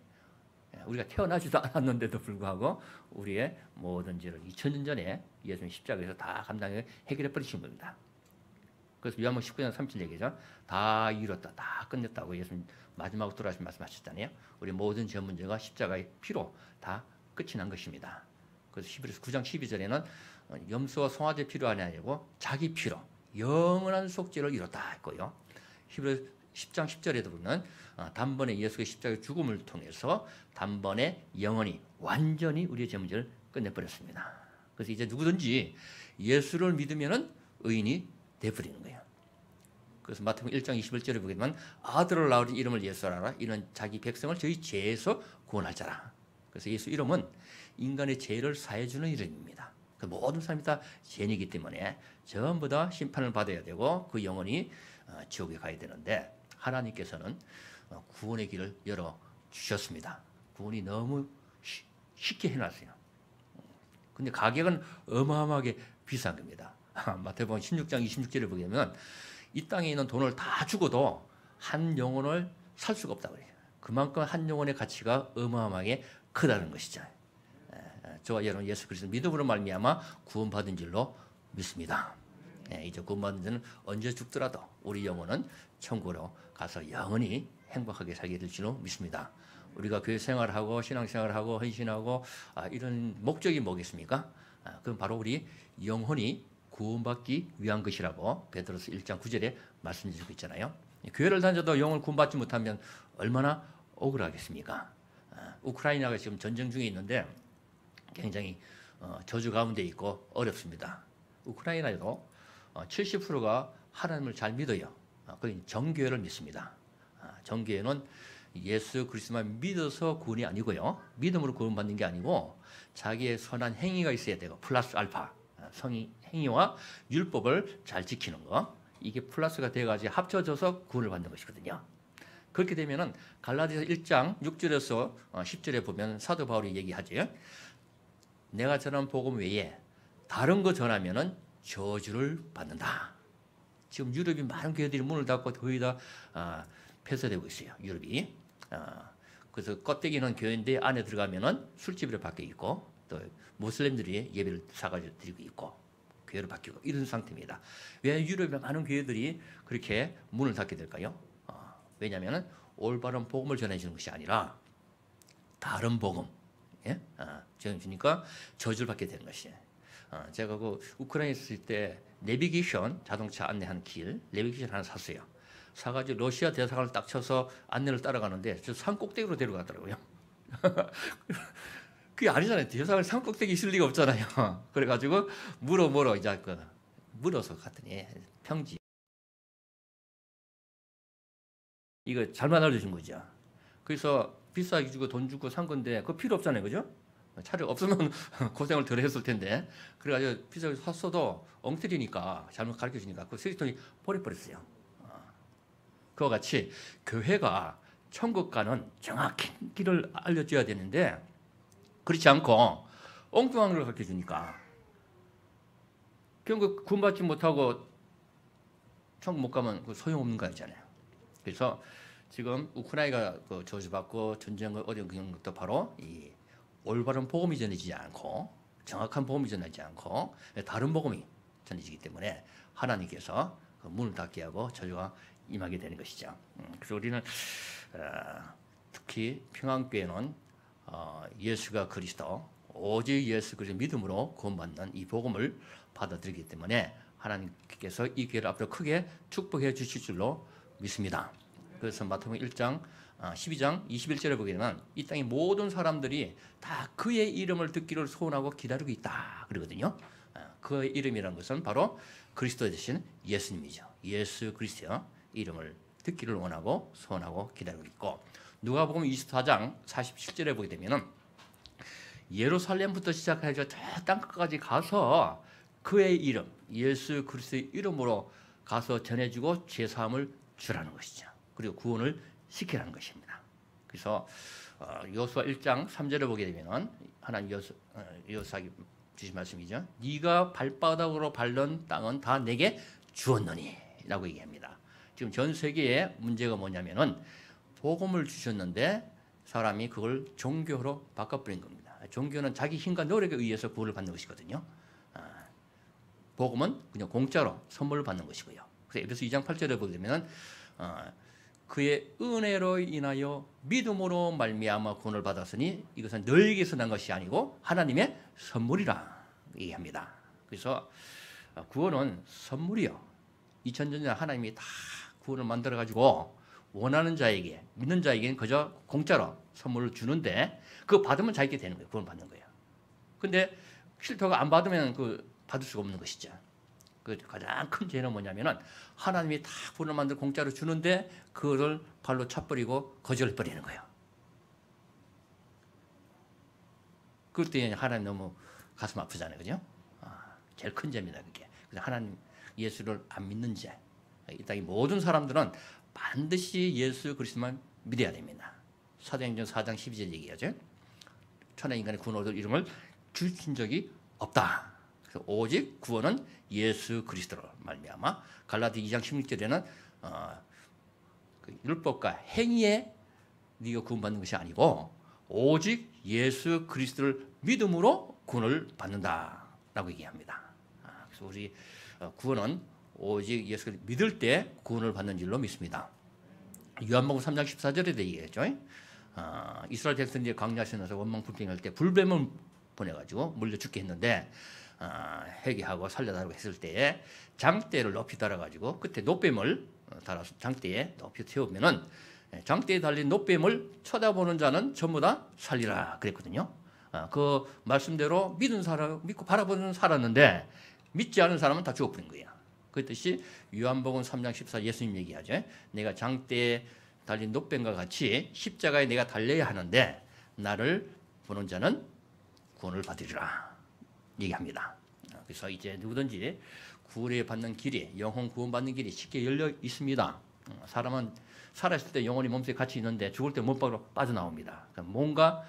Speaker 2: 우리가 태어나지도 않았는데도 불구하고 우리의 모든 죄를 2000년 전에 예수님 십자가에서 다 감당해 해결해 버리신 겁니다. 그래서 요한복음 19장 37 얘기죠. 다 이뤘다, 다 끝냈다고 예수님 마지막으로 돌아가신 말씀하셨잖아요. 우리 모든 죄 문제가 십자가의 피로 다 끝이 난 것입니다. 그래서 히브리서 9장 12절에는 염소와 송아지 피로 아니고 자기 피로 영원한 속죄를 이뤘다 했고요. 히브리서 10장 10절에도 보면 단번에 예수의 십자가의 죽음을 통해서 단번에 영원히 완전히 우리의 죄 문제를 끝내버렸습니다. 그래서 이제 누구든지 예수를 믿으면 의인이 되어버리는 거예요. 그래서 마태복음 1장 21절에 보게 되면 아들을 낳으신 이름을 예수라 이는 자기 백성을 저희 죄에서 구원할 자라. 그래서 예수 이름은 인간의 죄를 사해주는 이름입니다. 모든 사람이 다 죄인이기 때문에 전부 다 심판을 받아야 되고 그 영혼이 지옥에 가야 되는데 하나님께서는 구원의 길을 열어주셨습니다. 구원이 너무 쉽게 해놨어요. 근데 가격은 어마어마하게 비싼 겁니다. 마태복음 16장 26절을 보게 되면 이 땅에 있는 돈을 다 주고도 한 영혼을 살 수가 없다고 해요. 그만큼 한 영혼의 가치가 어마어마하게 크다는 것이죠. 저와 여러분 예수 그리스도 믿음으로 말미암아 구원받은 줄로 믿습니다. 이제 구원받은 자는 언제 죽더라도 우리 영혼은 천국으로 가서 영원히 행복하게 살게 될 줄로 믿습니다. 우리가 교회 생활하고 신앙생활하고 헌신하고 이런 목적이 뭐겠습니까? 그건 바로 우리 영혼이 구원받기 위한 것이라고 베드로서 1장 9절에 말씀드리고 있잖아요. 교회를 다녀도 영혼을 구원받지 못하면 얼마나 억울하겠습니까? 우크라이나가 지금 전쟁 중에 있는데 굉장히 저주 가운데 있고 어렵습니다. 우크라이나에도 70%가 하나님을 잘 믿어요. 거의 정교회를 믿습니다. 정교회는 예수 그리스도만 믿어서 구원이 아니고요. 믿음으로 구원받는 게 아니고 자기의 선한 행위가 있어야 되고 플러스 알파 행위와 율법을 잘 지키는 거 이게 플러스가 돼가지고 합쳐져서 구원을 받는 것이거든요. 그렇게 되면은 갈라디아서 1장 6절에서 10절에 보면 사도 바울이 얘기하죠. 내가 전한 복음 외에 다른 거 전하면은 저주를 받는다. 지금 유럽이 많은 교회들이 문을 닫고 거의 다 폐쇄되고 있어요. 유럽이. 그래서 껍데기는 교회인데 안에 들어가면은 술집으로 바뀌어 있고 또 모슬림들이 예배를 사가지고 드리고 있고 교회로 바뀌고 이런 상태입니다. 왜 유럽의 많은 교회들이 그렇게 문을 닫게 될까요? 왜냐하면 올바른 복음을 전해주는 것이 아니라 다른 복음, 전해주니까 저주를 받게 되는 것이에요. 제가 그 우크라이나에 있을 때 내비게이션 자동차 안내하는 길 내비게이션 하나 샀어요. 사가지고 러시아 대사관을 딱 쳐서 안내를 따라가는데 저 산 꼭대기로 데려가더라고요. 그게 아니잖아요. 대사관 산 꼭대기 있을 리가 없잖아요. 그래가지고 물어 이제 물어서 갔더니 평지. 이거 잘못 알려준 거죠. 그래서 비싸게 주고 돈 주고 산 건데 그거 필요 없잖아요, 그죠? 차라리 없으면 고생을 덜 했을 텐데 그래가지고 비싸게 샀어도 엉터리니까 잘못 가르쳐주니까 그 쓰레기통이 버려버렸어요. 그와 같이 교회가 천국 가는 정확한 길을 알려줘야 되는데 그렇지 않고 엉뚱한 걸 가르쳐주니까 결국 구원받지 못하고 천국 못 가면 그 소용없는 거 있잖아요. 그래서 지금 우크라이나가 그 저주받고 전쟁을 어려운 것도 바로 이 올바른 복음이 전해지지 않고 정확한 복음이 전해지지 않고 다른 복음이 전해지기 때문에 하나님께서 그 문을 닫게 하고 저주가 임하게 되는 것이죠. 그래서 우리는 특히 평안교회는 예수가 그리스도 오직 예수 그리스도 믿음으로 구원받는 이 복음을 받아들이기 때문에 하나님께서 이 교회를 앞으로 크게 축복해 주실 줄로 믿습니다. 그래서 마태복음 1장 12장 21절에 보게 되면 이 땅의 모든 사람들이 다 그의 이름을 듣기를 소원하고 기다리고 있다 그러거든요. 그의 이름이라는 것은 바로 그리스도 되신 예수님이죠. 예수 그리스도의 이름을 듣기를 원하고 소원하고 기다리고 있고 누가복음 24장 47절에 보게 되면은 예루살렘부터 시작해서 저 땅끝까지 가서 그의 이름 예수 그리스도의 이름으로 가서 전해주고 죄사함을 주라는 것이죠. 그리고 구원을 시키라는 것입니다. 그래서 여호수아 1장 3절에 보게 되면은 하나님 여호수아에게 주신 말씀이죠. 네가 발바닥으로 밟는 땅은 다 내게 주었느니 라고 얘기합니다. 지금 전 세계의 문제가 뭐냐면은 복음을 주셨는데 사람이 그걸 종교로 바꿔버린 겁니다. 종교는 자기 힘과 노력에 의해서 구원을 받는 것이거든요. 복음은 그냥 공짜로 선물을 받는 것이고요. 그래서 에베소 2장 8절에 보게 되면 그의 은혜로 인하여 믿음으로 말미암아 구원을 받았으니 이것은 너에게서 난 것이 아니고 하나님의 선물이라 얘기합니다. 그래서 구원은 선물이요. 2000년 전 하나님이 다 구원을 만들어 가지고 원하는 자에게 믿는 자에게는 그저 공짜로 선물을 주는데 그거 받으면 자기게 되는 거예요. 구원 받는 거예요. 근데 싫다고 안 받으면 그 받을 수가 없는 것이죠. 그 가장 큰 죄는 뭐냐면은 하나님이 다 구원을 만들어 공짜로 주는데 그거를 발로 차버리고 거절해 버리는 거예요. 그럴 때 하나님 너무 가슴 아프잖아요, 그죠? 제일 큰 죄입니다, 그게. 그래서 하나님 예수를 안 믿는 죄. 이 땅의 모든 사람들은 반드시 예수 그리스도만 믿어야 됩니다. 사도행전 4장 12절 얘기하죠. 천하 인간의 구원 얻을 이름을 주신 적이 없다. 그래서 오직 구원은 예수 그리스도로 말미암아 갈라디 2장 16절에는 그 율법과 행위에 네가 구원받는 것이 아니고 오직 예수 그리스도를 믿음으로 구원을 받는다라고 얘기합니다. 그래서 우리 구원은 오직 예수를 믿을 때 구원을 받는 줄로 믿습니다. 요한복음 3장 14절에 얘기했죠. 이스라엘 백성들이 광야에서 나서 원망불평할 때 불뱀을 보내가지고 물려 죽게 했는데 회개하고 살려달라고 했을 때에 장대를 높이 달아가지고 끝에 노뱀을 달아서 장대에 높이 태우면은 장대에 달린 노뱀을 쳐다보는 자는 전부 다 살리라 그랬거든요. 그 말씀대로 믿은 사람 믿고 바라보는 살았는데 믿지 않은 사람은 다 죽어버린 거예요. 그 뜻이 요한복음 3장 14 예수님 얘기하죠. 내가 장대에 달린 노뱀과 같이 십자가에 내가 달려야 하는데 나를 보는 자는 구원을 받으리라 얘기합니다. 그래서 이제 누구든지 구원을 받는 길이, 영혼 구원 받는 길이 쉽게 열려 있습니다. 사람은 살아있을 때 영혼이 몸속에 같이 있는데 죽을 때 몸밖으로 빠져나옵니다. 그러니까 몸과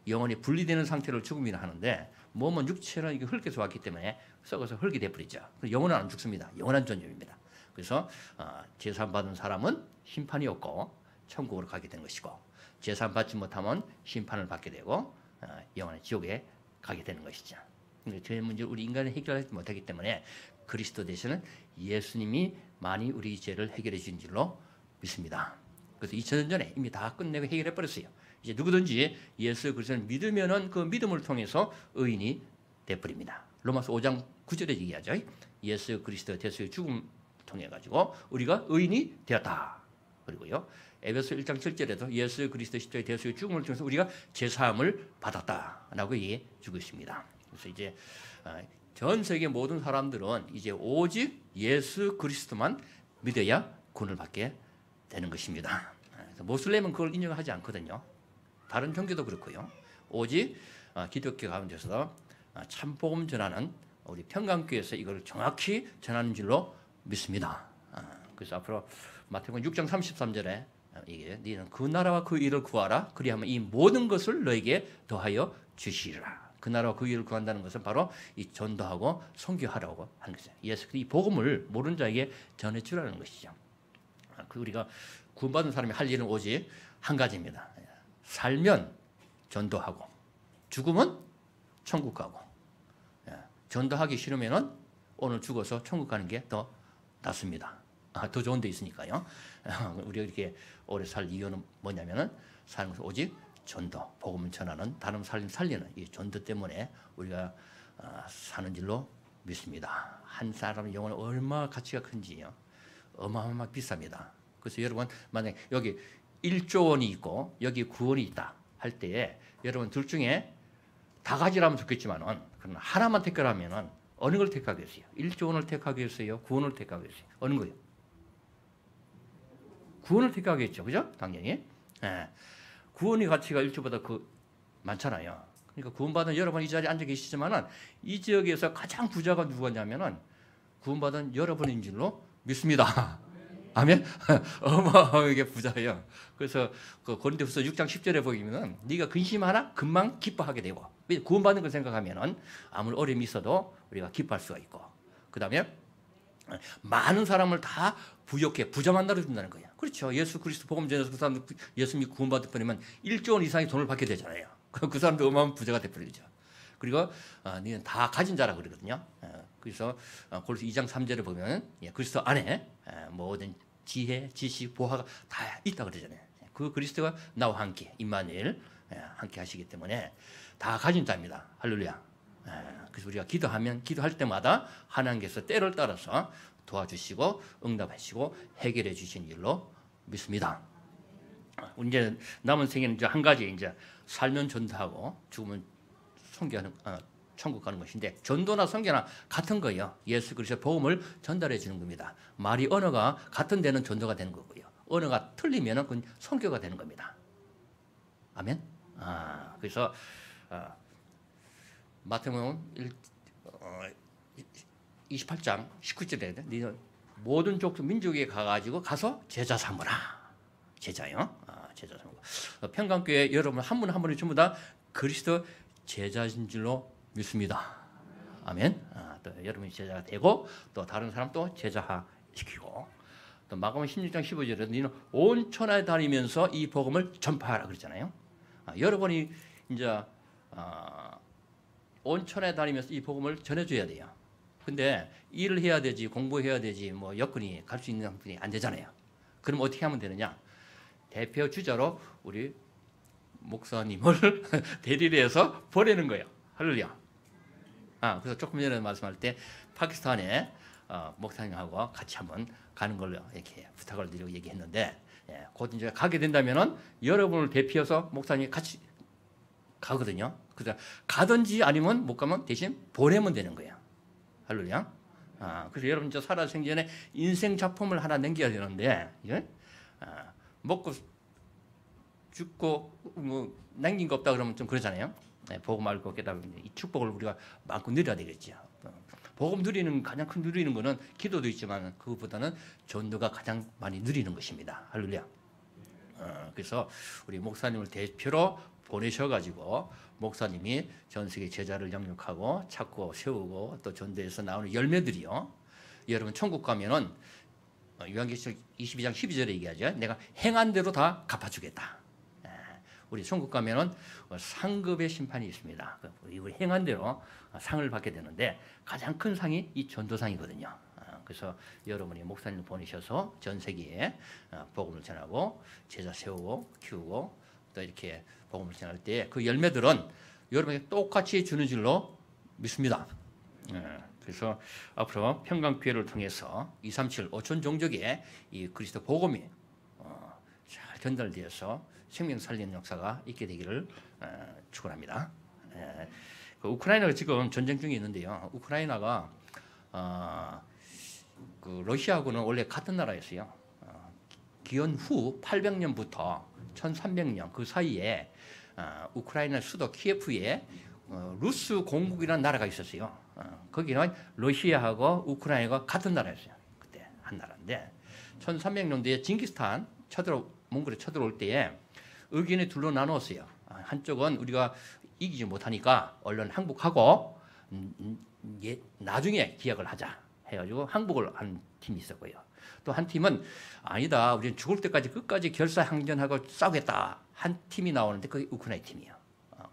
Speaker 2: 영혼이 분리되는 상태를 죽음이라 하는데 몸은 육체는 이게 흙에서 왔기 때문에 썩어서 흙이 돼버리죠. 영혼은 안 죽습니다. 영원한 존재입니다. 그래서 제사함 받은 사람은 심판이 없고 천국으로 가게 되는 것이고 제사함 받지 못하면 심판을 받게 되고 영원한 지옥에 가게 되는 것이죠. 저 문제를 우리 인간이 해결하지 못하기 때문에 그리스도 대신은 예수님이 많이 우리 죄를 해결해 주신 줄로 믿습니다. 그래서 2000년 전에 이미 다 끝내고 해결해 버렸어요. 이제 누구든지 예수 그리스도를 믿으면은 그 믿음을 통해서 의인이 돼 버립니다. 로마서 5장 9절에 얘기하죠. 예수 그리스도 대수의 죽음 통해 가지고 우리가 의인이 되었다. 그리고요. 에베소 1장 7절에도 예수 그리스도 십자가의 대수의 죽음을 통해서 우리가 제사함을 받았다라고 얘기해 주고 있습니다. 그래서 이제 전 세계 모든 사람들은 이제 오직 예수 그리스도만 믿어야 구원을 받게 되는 것입니다. 모슬렘은 그걸 인정하지 않거든요. 다른 종교도 그렇고요. 오직 기독교 가운데서 참 복음 전하는 우리 평강교회에서 이걸 정확히 전하는 줄로 믿습니다. 그래서 앞으로 마태복음 6장 33절에 이게 너희는 그 나라와 그 일을 구하라. 그리하면 이 모든 것을 너에게 더하여 주시리라. 그 나라와 그 일을 구한다는 것은 바로 이 전도하고 선교하라고 하는 것이죠. 예수 이 복음을 모르는 자에게 전해 주라는 것이죠. 우리가 구원받은 사람이 할 일은 오직 한 가지입니다. 살면 전도하고 죽으면 천국 가고 전도하기 싫으면은 오늘 죽어서 천국 가는 게 더 낫습니다. 더 좋은 데 있으니까요. 우리가 이렇게 오래 살 이유는 뭐냐면은 사는 것은 오직 전도, 복음을 전하는 다른 삶 살리는 이 전도 때문에 우리가 사는 줄로 믿습니다. 한 사람의 영혼은 얼마나 가치가 큰지요. 어마어마하게 비쌉니다. 그래서 여러분 만약 여기 1조 원이 있고 여기 구원이 있다 할 때에 여러분 둘 중에 다 가지라면 좋겠지만은 그러나 하나만 택하라면은 어느 걸 택하겠어요? 1조 원을 택하겠어요? 구원을 택하겠어요? 어느 거요? 구원을 택하겠죠, 그죠? 당연히. 구원의 가치가 1조보다 많잖아요. 그러니까 구원받은 여러분 이 자리에 앉아 계시지만은 이 지역에서 가장 부자가 누구냐면은 구원받은 여러분인 줄로 믿습니다. 아멘. 어마어마하게 부자예요. 그래서 그 고린도후서 6장 10절에 보면은 네가 근심하나 금방 기뻐하게 되고 구원받는 걸 생각하면은 아무리 어려움이 있어도 우리가 기뻐할 수가 있고 그다음에 많은 사람을 다 부욕해 부자 만들어 준다는 거예요. 그렇죠. 예수 그리스도 복음 전해서 그 사람들 예수님이 구원받을 뻔하면 1조 원 이상의 돈을 받게 되잖아요. 그 사람도 어마어마한 부자가 돼버리죠. 그리고 너는 다 가진 자라 그러거든요. 그래서 골로새 2장 3절에 보면 그리스도 안에 모든 지혜, 지식, 보화가 다 있다 그러잖아요. 그 그리스도가 나와 함께 임마누엘 함께 하시기 때문에 다 가진 자입니다. 할렐루야. 그래서 우리가 기도할 때마다 하나님께서 때를 따라서 도와주시고 응답하시고 해결해 주신 일로 믿습니다. 이제 남은 생애는 이제 한 가지 이제 살면 전도하고 죽으면 선교하는 천국 가는 것인데 전도나 선교나 같은 거예요. 예수 그리스도의 복음을 전달해 주는 겁니다. 말이 언어가 같은 데는 전도가 되는 거고요. 언어가 틀리면은 그건 선교가 되는 겁니다. 아멘. 그래서 마태복음 28장 19절에 너희는 모든 족속 민족에 가서 제자 삼으라. 제자요. 제자 삼고 평강교회 여러분 한 분 한 분이 전부 다 그리스도 제자인 줄로 믿습니다. 아멘. 또 여러분이 제자가 되고 또 다른 사람 또 제자화 시키고 또 마가복음 16장 15절에 너희는 온 천하에 다니면서 이 복음을 전파하라 그러잖아요. 여러분이 이제 온천에 다니면서 이 복음을 전해줘야 돼요. 근데 일을 해야 되지, 공부해야 되지, 뭐 여건이 갈 수 있는 분이 안 되잖아요. 그럼 어떻게 하면 되느냐? 대표 주자로 우리 목사님을 대리를 해서 보내는 거예요. 할렐루야. 그래서 조금 전에 말씀할 때 파키스탄에 목사님하고 같이 한번 가는 걸로 이렇게 부탁을 드리고 얘기했는데, 곧 이제 가게 된다면은 여러분을 대표해서 목사님이 같이 가거든요. 그래서 가든지 아니면 못 가면 대신 보내면 되는 거예요. 할렐루야. 그래서 여러분 저 살아 생전에 인생 작품을 하나 남겨야 되는데, 먹고 죽고 뭐 남긴 거 없다 그러면 좀 그러잖아요. 복음 알고 깨달으면 이 축복을 우리가 많고 누려야 되겠죠. 복음 누리는 가장 큰 누리는 거는 기도도 있지만 그것보다는 전도가 가장 많이 누리는 것입니다. 할렐루야. 그래서 우리 목사님을 대표로 보내셔가지고 목사님이 전 세계 제자를 영육하고 찾고 세우고 또 전도에서 나오는 열매들이요. 여러분 천국 가면은 요한계시록 22장 12절에 얘기하죠. 내가 행한 대로 다 갚아주겠다. 우리 천국 가면은 상급의 심판이 있습니다. 우리 행한 대로 상을 받게 되는데 가장 큰 상이 이 전도상이거든요. 그래서 여러분이 목사님을 보내셔서 전 세계에 복음을 전하고 제자 세우고 키우고 또 이렇게 복음을 전할 때 그 열매들은 여러분에게 똑같이 주는 줄로 믿습니다. 그래서 앞으로 평강교회를 통해서 237 5천 종족의 이 그리스도 복음이 잘 전달되어서 생명 살리는 역사가 있게 되기를 축원합니다. 그 우크라이나가 지금 전쟁 중에 있는데요. 우크라이나가 그 러시아하고는 원래 같은 나라였어요. 기원 후 800년부터 1300년 그 사이에 우크라이나 수도 키예프에 루스 공국이라는 나라가 있었어요. 거기는 러시아하고 우크라이나가 같은 나라였어요. 그때 한 나라인데 1300년대에 징기스탄 몽골에 쳐들어올 때에 의견이 둘로 나누었어요. 한쪽은 우리가 이기지 못하니까 얼른 항복하고 나중에 기약을 하자 해가지고 항복을 한 팀이 있었고요. 또 한 팀은 아니다, 우리는 죽을 때까지 끝까지 결사항전하고 싸우겠다 한 팀이 나오는데 그게 우크라이나 팀이에요.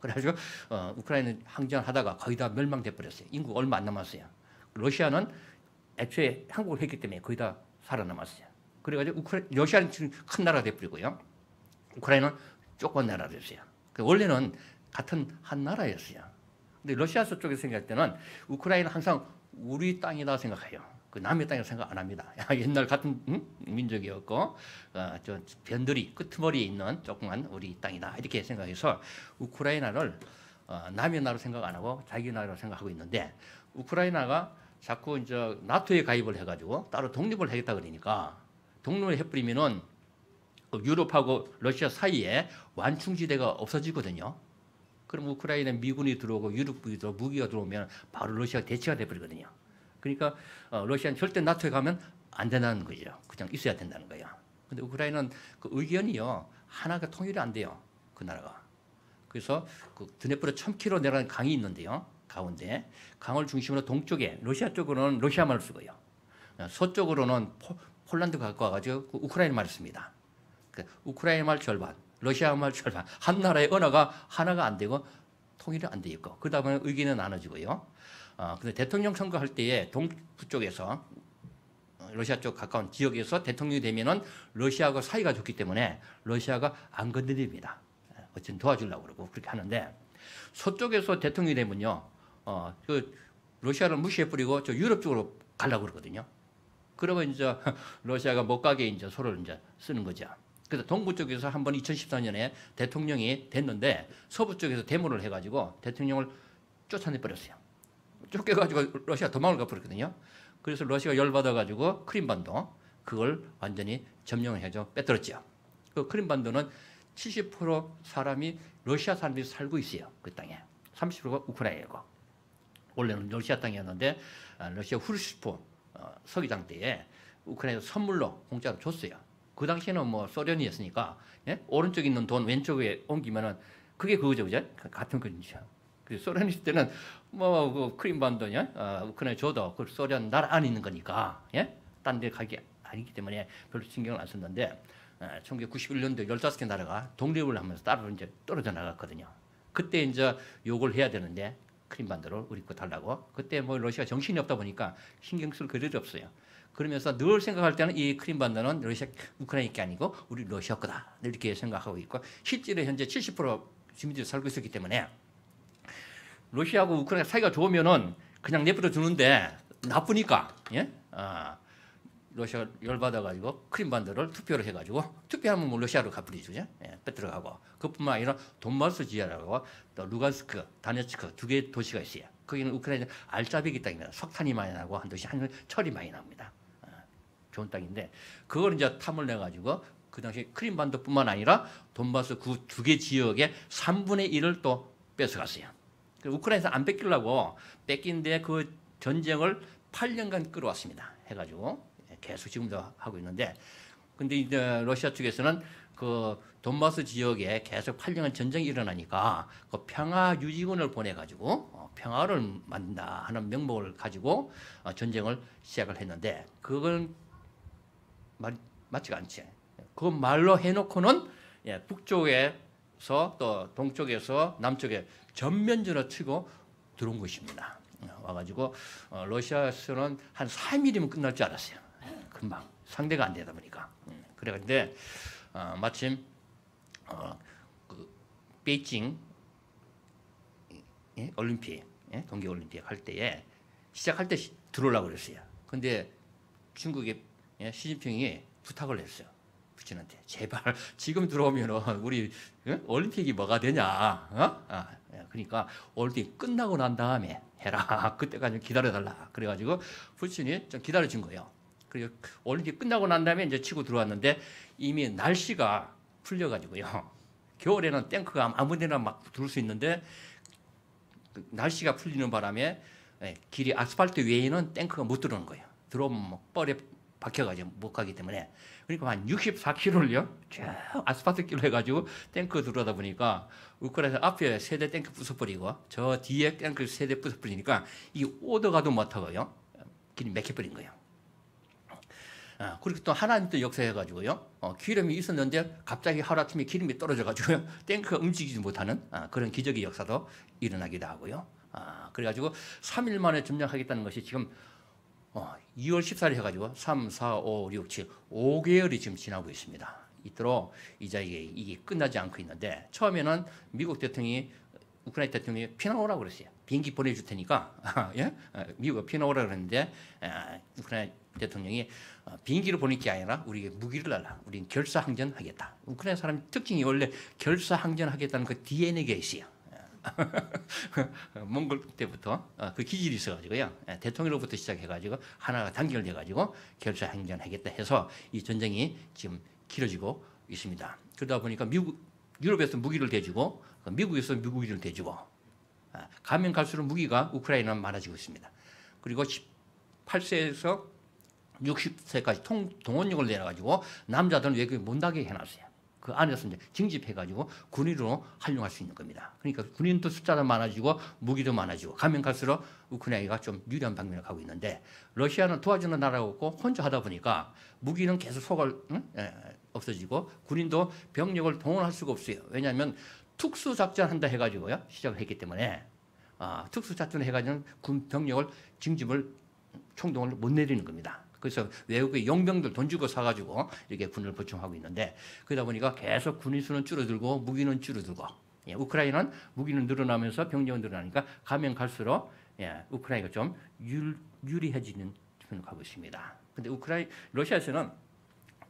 Speaker 2: 그래가지고 우크라이나는 항전하다가 거의 다 멸망돼 버렸어요. 인구가 얼마 안 남았어요. 러시아는 애초에 항복을 했기 때문에 거의 다 살아남았어요. 그래가지고 러시아는 지금 큰 나라가 돼버리고요. 우크라이나는 조그만 나라가 됐어요. 원래는 같은 한 나라였어요. 근데 러시아 쪽에서 생각할 때는 우크라이나는 항상 우리 땅이다 생각해요. 그 남의 땅이라고 생각 안 합니다. 옛날 같은 민족이었고 저 변두리 끄트머리에 있는 조그만 우리 땅이다 이렇게 생각해서 우크라이나를 남의 나라로 생각 안 하고 자기 나라로 생각하고 있는데 우크라이나가 자꾸 이제 나토에 가입을 해가지고 따로 독립을 하겠다 그러니까 독립을 해버리면은 유럽하고 러시아 사이에 완충지대가 없어지거든요. 그럼 우크라이나 미군이 들어오고 유럽군이 들어오고 무기가 들어오면 바로 러시아가 대치가 돼버리거든요. 그러니까 러시아는 절대 나토에 가면 안 된다는 거죠. 그냥 있어야 된다는 거예요. 근데 우크라이나는 그 의견이요 하나가 통일이 안 돼요. 그 나라가. 그래서 그 드네프르 1000km 내려가는 강이 있는데요. 가운데 강을 중심으로 동쪽에 러시아 쪽으로는 러시아 말을 쓰고요. 서쪽으로는 폴란드 갖고 와가지고 우크라이나 말을 씁니다. 우크라이나 말 절반, 러시아 말 절반. 한 나라의 언어가 하나가 안 되고 통일이 안 돼 있고 그러다 보면 의견은 나눠지고요. 근데 대통령 선거할 때에 동부 쪽에서 러시아 쪽 가까운 지역에서 대통령이 되면은 러시아하고 사이가 좋기 때문에 러시아가 안 건드립니다. 어쨌든 도와주려고 그러고 그렇게 하는데 서쪽에서 대통령이 되면요, 그 러시아를 무시해버리고 저 유럽 쪽으로 가려고 그러거든요. 그러면 이제 러시아가 못 가게 이제 서로를 이제 쓰는 거죠. 그래서 동부 쪽에서 한번 2014년에 대통령이 됐는데 서부 쪽에서 데모를 해가지고 대통령을 쫓아내 버렸어요. 쫓겨가지고 러시아 도망을 가버렸거든요. 그래서 러시아가 열받아가지고 크림반도 그걸 완전히 점령을 해서 빼들었죠. 그 크림반도는 70% 사람이 러시아 사람들이 살고 있어요. 그 땅에. 30%가 우크라이나고. 원래는 러시아 땅이었는데 러시아 후르시프 서기장 때에 우크라이나 선물로 공짜로 줬어요. 그 당시에는 뭐 소련이었으니까 예? 오른쪽에 있는 돈 왼쪽에 옮기면은 그게 그거죠, 그죠? 같은 거죠. 그 소련 있을 때는 뭐 그 크림반도냐, 우크라이나 줘도 그 소련 나라 안에 있는 거니까 예? 딴 데 가기 아니기 때문에 별로 신경을 안 썼는데 1991년도 15개 나라가 독립을 하면서 따로 이제 떨어져 나갔거든요. 그때 이제 욕을 해야 되는데 크림반도를 우리 거 달라고. 그때 뭐 러시아 정신이 없다 보니까 신경 쓸 그릇이 없어요. 그러면서 늘 생각할 때는 이 크림반도는 러시아, 우크라이나 게 아니고 우리 러시아 거다. 이렇게 생각하고 있고 실제로 현재 70% 주민들이 살고 있었기 때문에 러시아하고 우크라이나 사이가 좋으면은 그냥 내버려 두는데 나쁘니까 예? 러시아가 열받아가지고 크림반도를 투표를 해가지고 투표하면 뭐 러시아로 가버리죠. 예? 뺏들어가고 그뿐만 아니라 돈바스 지하라고 또 루간스크, 다네츠크 두 개의 도시가 있어요. 거기는 우크라이나 알짜배기 땅입니다. 석탄이 많이 나고 한 도시 한 철이 많이 납니다. 좋은 땅인데 그걸 이제 탐을 내가지고 그 당시 크림반도뿐만 아니라 돈바스 그 두 개 지역의 3분의 1을 또 뺏어갔어요. 우크라이나에서 안 뺏기려고 뺏긴데 그 전쟁을 8년간 끌어왔습니다. 해가지고 계속 지금도 하고 있는데 근데 이제 러시아 측에서는 그 돈바스 지역에 계속 8년간 전쟁이 일어나니까 그 평화 유지군을 보내가지고 평화를 만든다 하는 명목을 가지고 전쟁을 시작을 했는데 그건 맞지가 않지. 그 말로 해놓고는 북쪽에서 또 동쪽에서 남쪽에 전면전을 치고 들어온 것입니다. 와가지고 러시아에서는 한 3일이면 끝날 줄 알았어요. 금방 상대가 안 되다 보니까. 그래가지고 마침 그 베이징 올림픽 동계 올림픽 할 때에 시작할 때 들어오려고 그랬어요. 근데 중국의 시진핑이 부탁을 했어요. 푸틴한테 제발 지금 들어오면 우리 올림픽이 뭐가 되냐? 그러니까 올림픽 끝나고 난 다음에 해라. 그때까지 기다려달라. 그래가지고 푸틴이 좀 기다려준 거예요. 그리고 올림픽 끝나고 난 다음에 이제 치고 들어왔는데 이미 날씨가 풀려가지고요. 겨울에는 탱크가 아무데나 막 들어올 수 있는데 날씨가 풀리는 바람에 길이 아스팔트 외에는 탱크가 못 들어오는 거예요. 들어오면 뭐 뻘에 박혀가지고 못 가기 때문에 그러니까 한 64km를요 쭉 아스팔트 길로 해가지고 탱크 들어오다 보니까 우크라이나 앞에 세대 탱크 부숴버리고 저 뒤에 탱크 세대 부숴버리니까 이 오더가도 못하고요 길이 막혀버린 거예요. 그리고 또 하나님 또 역사해가지고요 기름이 있었는데 갑자기 하루아침에 기름이 떨어져가지고요 탱크가 움직이지 못하는 그런 기적의 역사도 일어나기도 하고요. 그래가지고 3일 만에 점령하겠다는 것이 지금 2월 14일 해가지고 3, 4, 5, 6, 7, 5개월이 지금 지나고 있습니다. 이토록 이제 이게 끝나지 않고 있는데 처음에는 미국 대통령이 우크라이나 대통령이 피나오라고 그랬어요. 비행기 보내줄 테니까 미국이 피나오라고 그랬는데 우크라이나 대통령이 비행기를 보낼 게 아니라 우리에게 무기를 달라. 우리는 결사항전하겠다. 우크라이나 사람 특징이 원래 결사항전하겠다는 그 DNA가 있어요. 몽골 때부터 그 기질이 있어가지고요 대통령으로부터 시작해가지고 하나가 단결돼가지고 결사항전하겠다 해서 이 전쟁이 지금 길어지고 있습니다. 그러다 보니까 유럽에서 무기를 대주고 미국에서 무기를 대주고 가면 갈수록 무기가 우크라이나는 많아지고 있습니다. 그리고 18세에서 60세까지 동원령을 내려가지고 남자들은 외국에 못 나게 해놨어요. 그 안에서 이제 징집해가지고 군인으로 활용할 수 있는 겁니다. 그러니까 군인도 숫자도 많아지고 무기도 많아지고 가면 갈수록 우크라이나가 좀 유리한 방면을 가고 있는데 러시아는 도와주는 나라가 없고 혼자 하다 보니까 무기는 계속 없어지고 군인도 병력을 동원할 수가 없어요. 왜냐하면 특수작전 한다 해가지고요 시작을 했기 때문에 특수작전을 해가지고 군 병력을 징집을 총동을 못 내리는 겁니다. 그래서 외국의 용병들 돈 주고 사가지고 이렇게 군을 보충하고 있는데 그러다 보니까 계속 군인 수는 줄어들고 무기는 줄어들고 우크라이나는 무기는 늘어나면서 병력은 늘어나니까 가면 갈수록 우크라이나가 좀 유리해지는 편으로 가고 있습니다. 근데 러시아에서는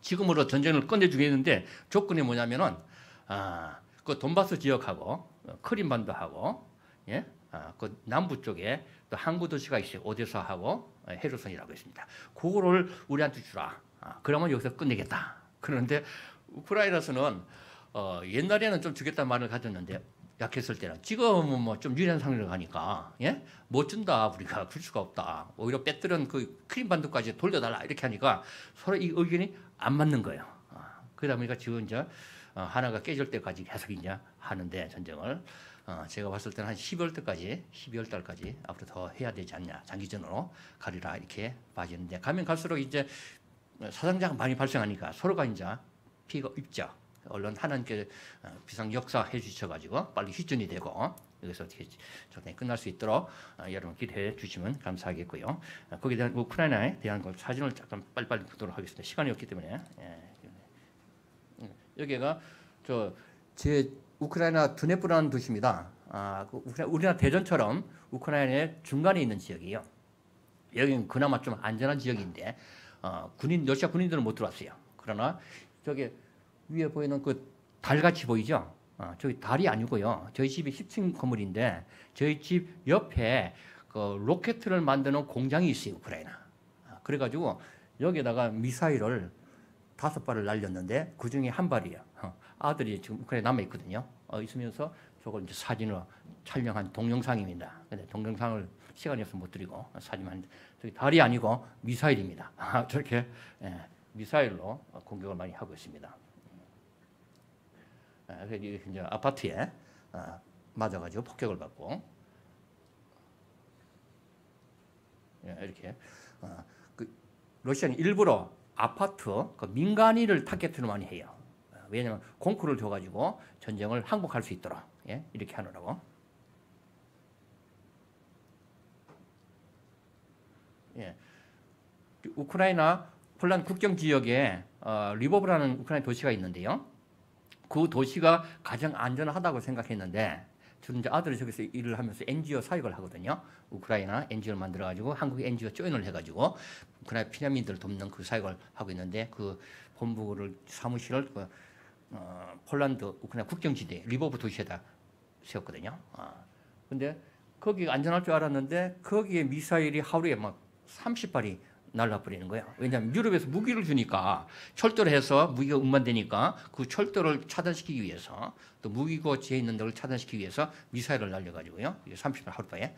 Speaker 2: 지금으로 전쟁을 끝내주겠는데 조건이 뭐냐면은 그 돈바스 지역하고 크림반도하고 그 남부 쪽에 또 항구 도시가 있어요. 오데사하고 헤르손이라고 있습니다. 그거를 우리한테 주라. 그러면 여기서 끝내겠다. 그런데 우크라이나에서는 옛날에는 좀 주겠다는 말을 가졌는데 약했을 때는 지금은 뭐 좀 유리한 상황으로 가니까 못 준다. 우리가 줄 수가 없다. 오히려 빼뜨린 그 크림반도까지 돌려달라 이렇게 하니까 서로 이 의견이 안 맞는 거예요. 그러다 보니까 지금 이제 하나가 깨질 때까지 계속 이제 하는데 전쟁을 제가 봤을 때는 한 12월 달까지 앞으로 더 해야 되지 않냐. 장기전으로 가리라 이렇게 봐지는데 가면 갈수록 이제 사상자가 많이 발생하니까 서로가 이제 피가 입죠. 얼른 하나님께 비상 역사해 주셔가지고 빨리 휴전이 되고 여기서 어떻게 적당히 끝날 수 있도록 여러분 기대해 주시면 감사하겠고요. 거기에 대한 우크라이나에 대한 그 사진을 잠깐 빨리빨리 보도록 하겠습니다. 시간이 없기 때문에. 여기가 제 우크라이나 드네프라는 도시입니다. 우리나라 대전처럼 우크라이나의 중간에 있는 지역이에요. 여기는 그나마 좀 안전한 지역인데 러시아 군인들은 못 들어왔어요. 그러나 저기 위에 보이는 그 달같이 보이죠? 저기 달이 아니고요. 저희 집이 10층 건물인데 저희 집 옆에 그 로켓을 만드는 공장이 있어요. 우크라이나. 그래가지고 여기다가 미사일을 5발을 날렸는데 그 중에 한 발이에요. 아들이 지금 우크라이나 남아 있거든요. 있으면서 저걸 이제 사진으로 촬영한 동영상입니다. 근데 동영상을 시간이 없어서 못 드리고 사진만 저기 달이 아니고 미사일입니다. 저렇게 미사일로 공격을 많이 하고 있습니다. 그래서 이제 아파트에 맞아가지고 폭격을 받고 이렇게 그 러시아는 일부러 아파트 그 민간인을 타겟으로 많이 해요. 왜냐하면 공크를 줘가지고 전쟁을 항복할 수 있도록 이렇게 하느라고. 우크라이나 폴란드 국경 지역에 리보브라는 우크라이나 도시가 있는데요. 그 도시가 가장 안전하다고 생각했는데 저는 이제 아들이 저기서 일을 하면서 NGO 사역을 하거든요. 우크라이나 NGO를 만들어가지고 한국 NGO 조인을 해가지고 우크라이나 피난민들을 돕는 그 사역을 하고 있는데 그 본부를 사무실을 폴란드 우크라이나 국경지대 리보브 도시에다 세웠거든요. 근데 거기 안전할 줄 알았는데 거기에 미사일이 하루에 막 30발이 날라버리는 거예요. 왜냐하면 유럽에서 무기를 주니까 철도를 해서 무기가 운반되니까 그 철도를 차단시키기 위해서 또 무기고지에 있는 데를 차단시키기 위해서 미사일을 날려가지고요. 30발 하루에.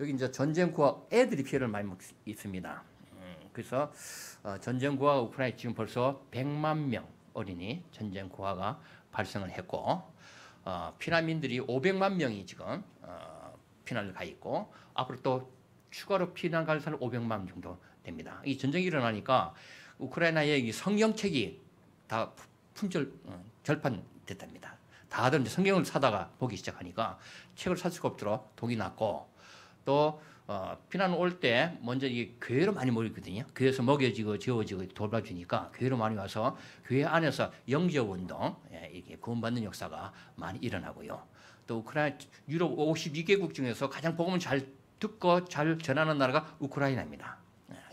Speaker 2: 여기 이제 전쟁 구화 애들이 피해를 많이 입습니다. 그래서 전쟁 구화 우크라이나 지금 벌써 100만 명 어린이 전쟁 고아가 발생을 했고 피난민들이 500만 명이 지금 피난을 가 있고 앞으로 또 추가로 피난 갈 사람 500만 명 정도 됩니다. 이 전쟁이 일어나니까 우크라이나의 이 성경책이 다 절판됐답니다. 다들 이제 성경을 사다가 보기 시작하니까 책을 살 수가 없도록 독이 났고 또 피난 올 때 먼저 이 교회로 많이 모이거든요. 교회에서 먹여지고 지어지고 돌봐주니까 교회로 많이 와서 교회 안에서 영적 운동, 이게 구원받는 역사가 많이 일어나고요. 또 우크라이나 유럽 52개국 중에서 가장 복음을 잘 듣고 잘 전하는 나라가 우크라이나입니다.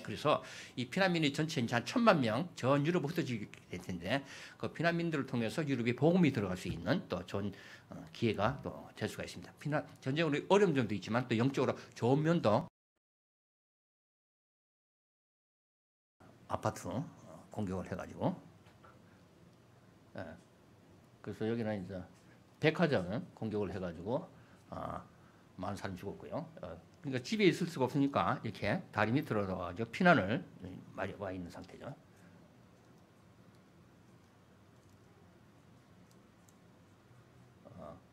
Speaker 2: 그래서 이 피난민이 전체 한 1,000만 명 전 유럽으로 흩어지게 될 텐데 그 피난민들을 통해서 유럽에 복음이 들어갈 수 있는 또 좋은 기회가 또 될 수가 있습니다. 전쟁으로 어려운 점도 있지만 또 영적으로 좋은 면도 아파트 공격을 해가지고 그래서 여기는 이제 백화점 공격을 해가지고 많은 사람이 죽었고요. 그러니까 집에 있을 수가 없으니까 이렇게 다리 밑으로 들어가지고 피난을 많이 와 있는 상태죠.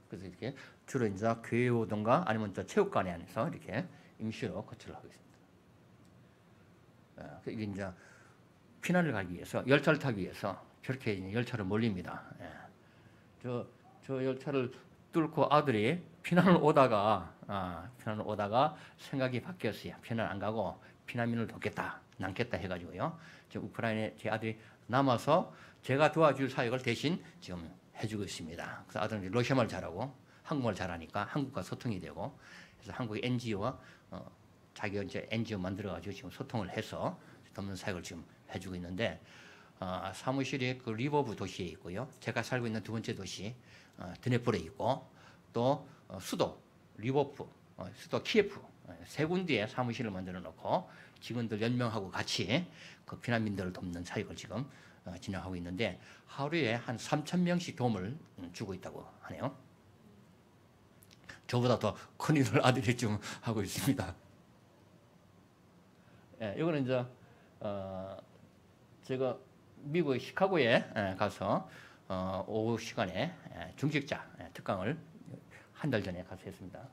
Speaker 2: 그래서 이렇게 주로 이제 교회 오든가 아니면 저 체육관에 안에서 이렇게 임시로 거처를 하고 있습니다. 이게 이제 피난을 가기 위해서 열차를 타기 위해서 저렇게 열차를 몰립니다. 저 열차를 뚫고 아들이 피난을 오다가 생각이 바뀌었어요. 피난 안 가고 피난민을 돕겠다, 남겠다 해가지고요. 지금 우크라이나에 제 아들이 남아서 제가 도와줄 사역을 대신 지금 해주고 있습니다. 그래서 아들은 러시아말 잘하고 한국말 잘하니까 한국과 소통이 되고 그래서 한국의 NGO와 자기가 이제 NGO 만들어가지고 지금 소통을 해서 돕는 사역을 지금 해주고 있는데 사무실이 그 리보브 도시에 있고요. 제가 살고 있는 두 번째 도시 드네프르에 있고 또 수도 리보프, 수도 키예프 세 군데에 사무실을 만들어 놓고 직원들 10명하고 같이 그 피난민들을 돕는 사역을 지금 진행하고 있는데 하루에 한 3,000명씩 도움을 주고 있다고 하네요. 저보다 더 큰 일을 아들이 좀 하고 있습니다. 이거는 이제 제가 미국의 시카고에 가서 오후 시간에 중직자 특강을 한 달 전에 가서 했습니다.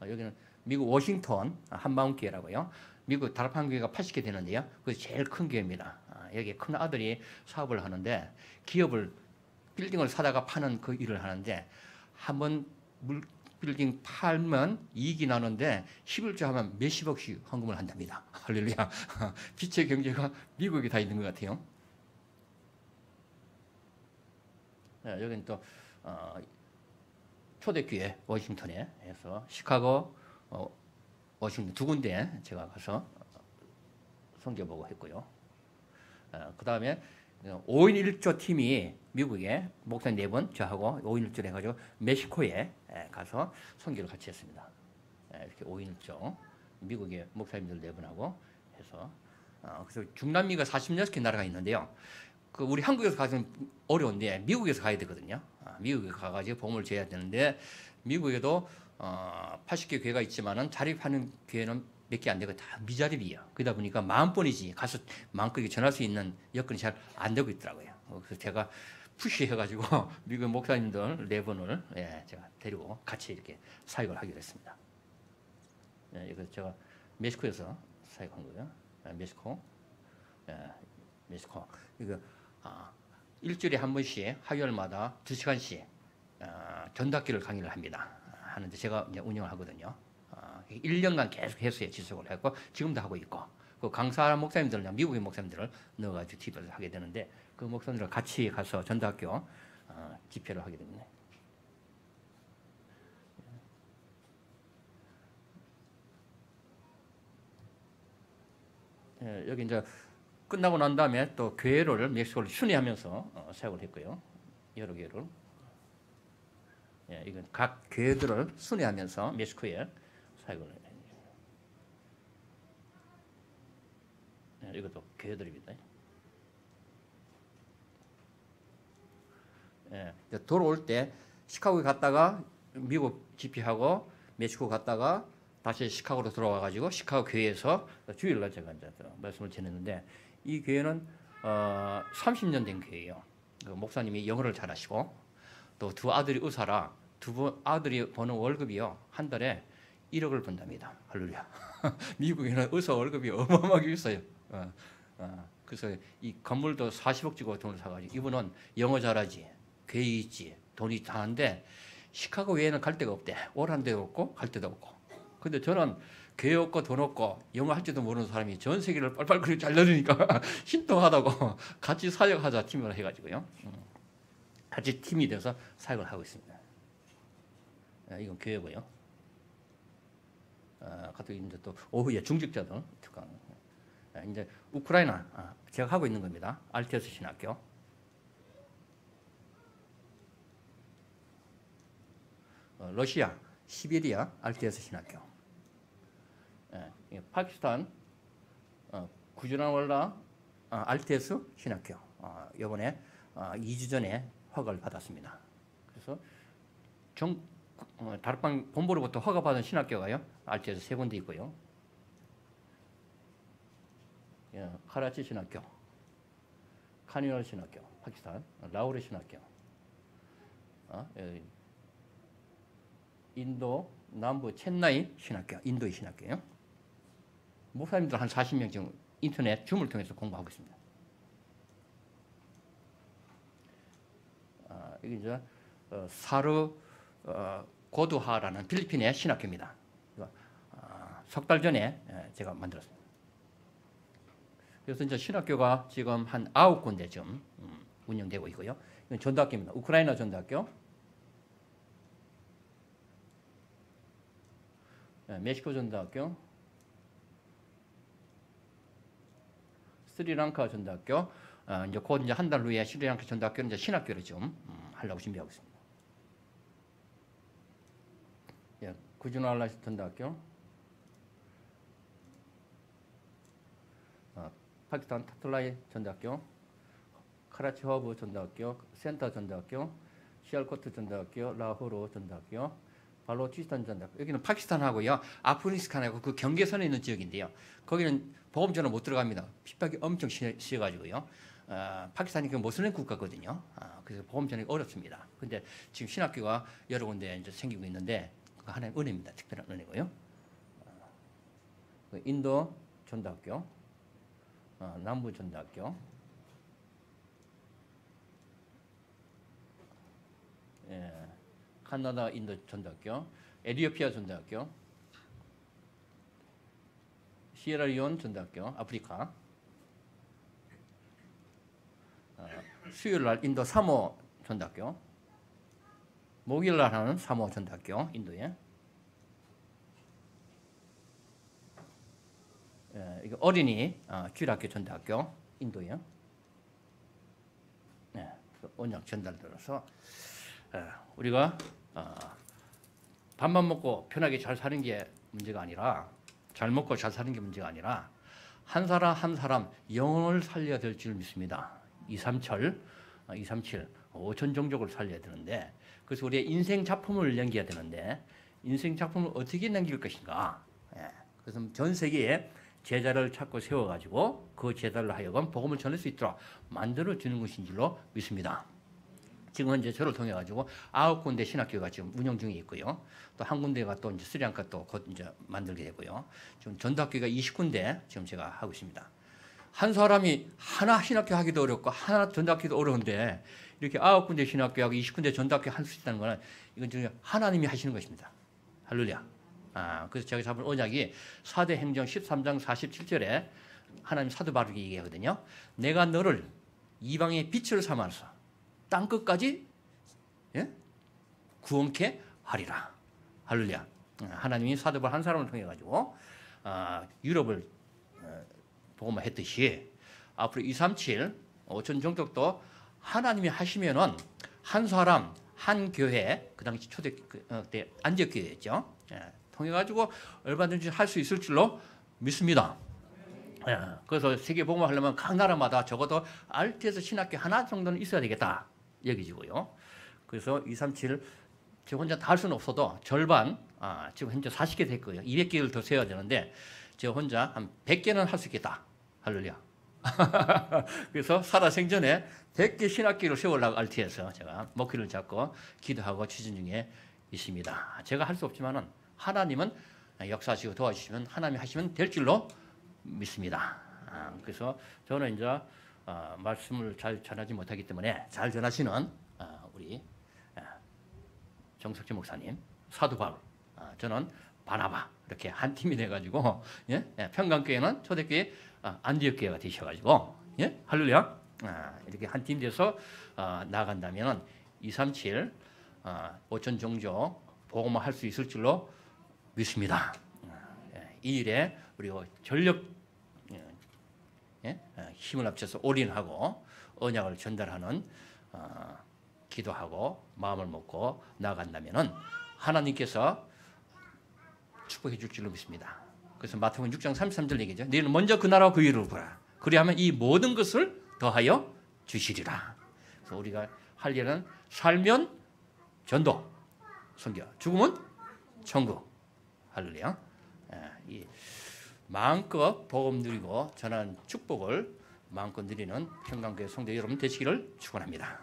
Speaker 2: 여기는 미국 워싱턴 한마운교회라고요. 미국 다락방교회가 80개 되는데요. 그게 제일 큰 교회입니다. 여기 큰 아들이 사업을 하는데 기업을 빌딩을 사다가 파는 그 일을 하는데 한번 빌딩 팔면 이익이 나는데 11조 하면 몇십억씩 헌금을 한답니다. 할렐루야. 빛의 경제가 미국에 다 있는 것 같아요. 여기는 또 초대교회 워싱턴에 해서 시카고, 워싱턴 두 군데 제가 가서 선교보고 했고요. 그 다음에 5인 1조 팀이 미국에 목사님 4분 저하고 5인 1조를 해가지고 멕시코에 가서 선교를 같이 했습니다. 이렇게 5인 1조 미국의 목사님들 4분하고 해서 그래서 중남미가 46개 나라가 있는데요. 그 우리 한국에서 가서는 어려운데 미국에서 가야 되거든요. 미국에 가가지고 복음을 전해야 되는데 미국에도 80개 교회가 있지만은 자립하는 교회는 몇 개 안 되고 다 미자립이에요. 그러다 보니까 마음뿐이지 가서 마음껏 전할 수 있는 여건이 잘 안 되고 있더라고요. 그래서 제가 푸시해가지고 미국 목사님들 4분을 제가 데리고 같이 이렇게 사역을 하기로 했습니다. 이거 제가 멕시코에서 사역한 거예요. 멕시코. 이거 일주일에 한 번씩 화요일마다 2시간씩 전도학기를 강의를 합니다. 하는데 제가 이제 운영을 하거든요. 1년간 계속 했어요. 지속을 했고 지금도 하고 있고 그 강사 목사님들을 미국의 목사님들을 넣어가지고 집회를 하게 되는데 그 목사님들 같이 가서 전도학교 집회를 하게 됩니다. 여기 이제 끝나고 난 다음에 또 교회를 멕시코를 순회하면서 사역을 했고요. 여러 교회를. 이건 각 교회들을 순회하면서 멕시코에 사역을 했습니다. 이것도 교회들입니다. 돌아올 때 시카고에 갔다가 미국 집회하고 멕시코 갔다가 다시 시카고로 돌아와가지고 시카고 교회에서 주일날 제가 이제 말씀을 전했는데 이 교회는 30년 된 교회예요. 그 목사님이 영어를 잘하시고 또 두 아들이 의사라 두 아들이 버는 월급이요 한 달에 1억을 번답니다. 할렐루야. 미국에는 의사 월급이 어마어마하게 비싸요. 그래서 이 건물도 40억 주고 돈을 사가지고 이분은 영어 잘하지 교회 있지 돈이 다한데 시카고 외에는 갈 데가 없대. 오란 데도 없고 갈 데도 없고. 근데 저는 교회 없고 돈 없고 영어 할 줄도 모르는 사람이 전 세계를 빨빨 잘 다니니까 신통하다고 같이 사역하자 팀을 해가지고요. 같이 팀이 돼서 사역을 하고 있습니다. 이건 교회고요. 가또 이제 또 오후에 중직자들 특강. 이제 우크라이나 제가 하고 있는 겁니다. 알테스 신학교. 러시아 시베리아 알테스 신학교. 파키스탄 구주나왈라 알테스 신학교. 이번에 2주 전에 허가를 받았습니다. 그래서 다락방 본부로부터 허가받은 신학교가요. 알테스 3군데 있고요. 카라치 신학교, 카니얼 신학교, 파키스탄, 라오르 신학교, 인도 남부 첸나이 신학교, 인도의 신학교요. 목사님들 한 40명 지금 인터넷 줌을 통해서 공부하고 있습니다. 이게 이제 사르 고두하라는 필리핀의 신학교입니다. 석 달 전에 제가 만들었습니다. 그래서 이제 신학교가 지금 한 9군데 지금 운영되고 있고요. 이건 전도학교입니다. 우크라이나 전도학교, 멕시코 전도학교, 스리랑카 전도학교. 이제 곧 이제 한 달 후에 스리랑카 전도학교는 이제 신학교를 좀 하려고 준비하고 있습니다. 구주나랄라 전도학교, 파키스탄 타틀라이 전도학교, 카라치 허브 전도학교, 센터 전도학교, 시알코트 전도학교, 라호르 전도학교, 발로치스탄 전도학교. 여기는 파키스탄하고요, 아프가니스탄하고 그 경계선에 있는 지역인데요. 거기는 보험전은 못 들어갑니다. 핍박이 엄청 심해가지고요. 파키스탄이 그 모슬림 국가거든요. 그래서 복음 전하기 어렵습니다. 근데 지금 신학교가 여러 군데 이제 생기고 있는데 그 하나의 은혜입니다. 특별한 은혜고요. 그 인도 전도학교, 남부 전도학교, 카나다 인도 전도학교, 에티오피아 전도학교, 시에라리온 전도학교, 아프리카, 수요일날 인도 사모 전도학교, 목요일날 하는 사모 전도학교 인도에, 이거 어린이 주일학교 전도학교 인도에, 언약 전달들어서 우리가 밥만 먹고 편하게 잘 사는 게 문제가 아니라, 잘 먹고 잘 사는 게 문제가 아니라 한 사람 한 사람 영혼을 살려야 될 줄 믿습니다. 237, 5천 종족을 살려야 되는데, 그래서 우리의 인생 작품을 남겨야 되는데 인생 작품을 어떻게 남길 것인가. 그래서 전 세계에 제자를 찾고 세워가지고 그 제자를 하여금 복음을 전할 수 있도록 만들어주는 것인 줄로 믿습니다. 지금 현재 저를 통해 가지고 9군데 신학교가 지금 운영 중에 있고요. 또 한 군데가 또 이제 스리랑카 또 곧 이제 만들게 되고요. 지금 전도학교가 20군데 지금 제가 하고 있습니다. 한 사람이 하나 신학교 하기도 어렵고 하나 전도학교도 어려운데 이렇게 9군데 신학교하고 20군데 전도학교 할 수 있다는 거는 이건 지금 하나님이 하시는 것입니다. 할렐루야. 그래서 제가 잡은 언약이 사도행전 13장 47절에 하나님 사도 바울이 얘기하거든요. 내가 너를 이방의 빛을 삼아서 땅 끝까지 구원케 하리라. 할렐루야. 하나님이 사도 바울 한 사람을 통해 가지고 유럽을 복음화 했듯이 앞으로 237, 5천 종족도 하나님이 하시면은 한 사람, 한 교회, 그 당시 초대 때 안디옥교회였죠. 통해 가지고 얼마든지 할 수 있을 줄로 믿습니다. 그래서 세계 복음화 하려면 각 나라마다 적어도 RT에서 신학교 하나 정도는 있어야 되겠다 여기지고요. 그래서 237, 저 혼자 다 할 수는 없어도 절반, 지금 현재 40개 됐고요. 200개를 더 세워야 되는데 저 혼자 한 100개는 할 수 있겠다. 할렐루야. 그래서 살아생전에 100개 신학교를 세우려고 RT에서 제가 목표를 잡고 기도하고 추진 중에 있습니다. 제가 할 수 없지만은 하나님은 역사하시고 도와주시면 하나님이 하시면 될 줄로 믿습니다. 그래서 저는 이제 말씀을 잘 전하지 못하기 때문에 잘 전하시는 우리 정석진 목사님, 사도 바울, 저는 바나바 이렇게 한 팀이 돼가지고 평강교회는 초대교회 안디옥교회가 되셔가지고 할렐루야. 이렇게 한 팀 돼서 나아간다면은 237, 5천 종족 복음화 할 수 있을 줄로 믿습니다. 이 일에 우리가 전력 힘을 합쳐서 올인하고 언약을 전달하는 기도하고 마음을 먹고 나아간다면은 하나님께서 축복해 줄 줄로 믿습니다. 그래서 마태복음 6장 33절 얘기죠. 너희는 먼저 그 나라와 그 의를 구하라. 그리하면 이 모든 것을 더하여 주시리라. 그래서 우리가 할 일은 살면 전도, 선교, 죽으면 천국. 할렐루야. 이 마음껏 복음 누리고 전하는 축복을 마음껏 누리는 평강교회 성도 여러분 되시기를 축원합니다.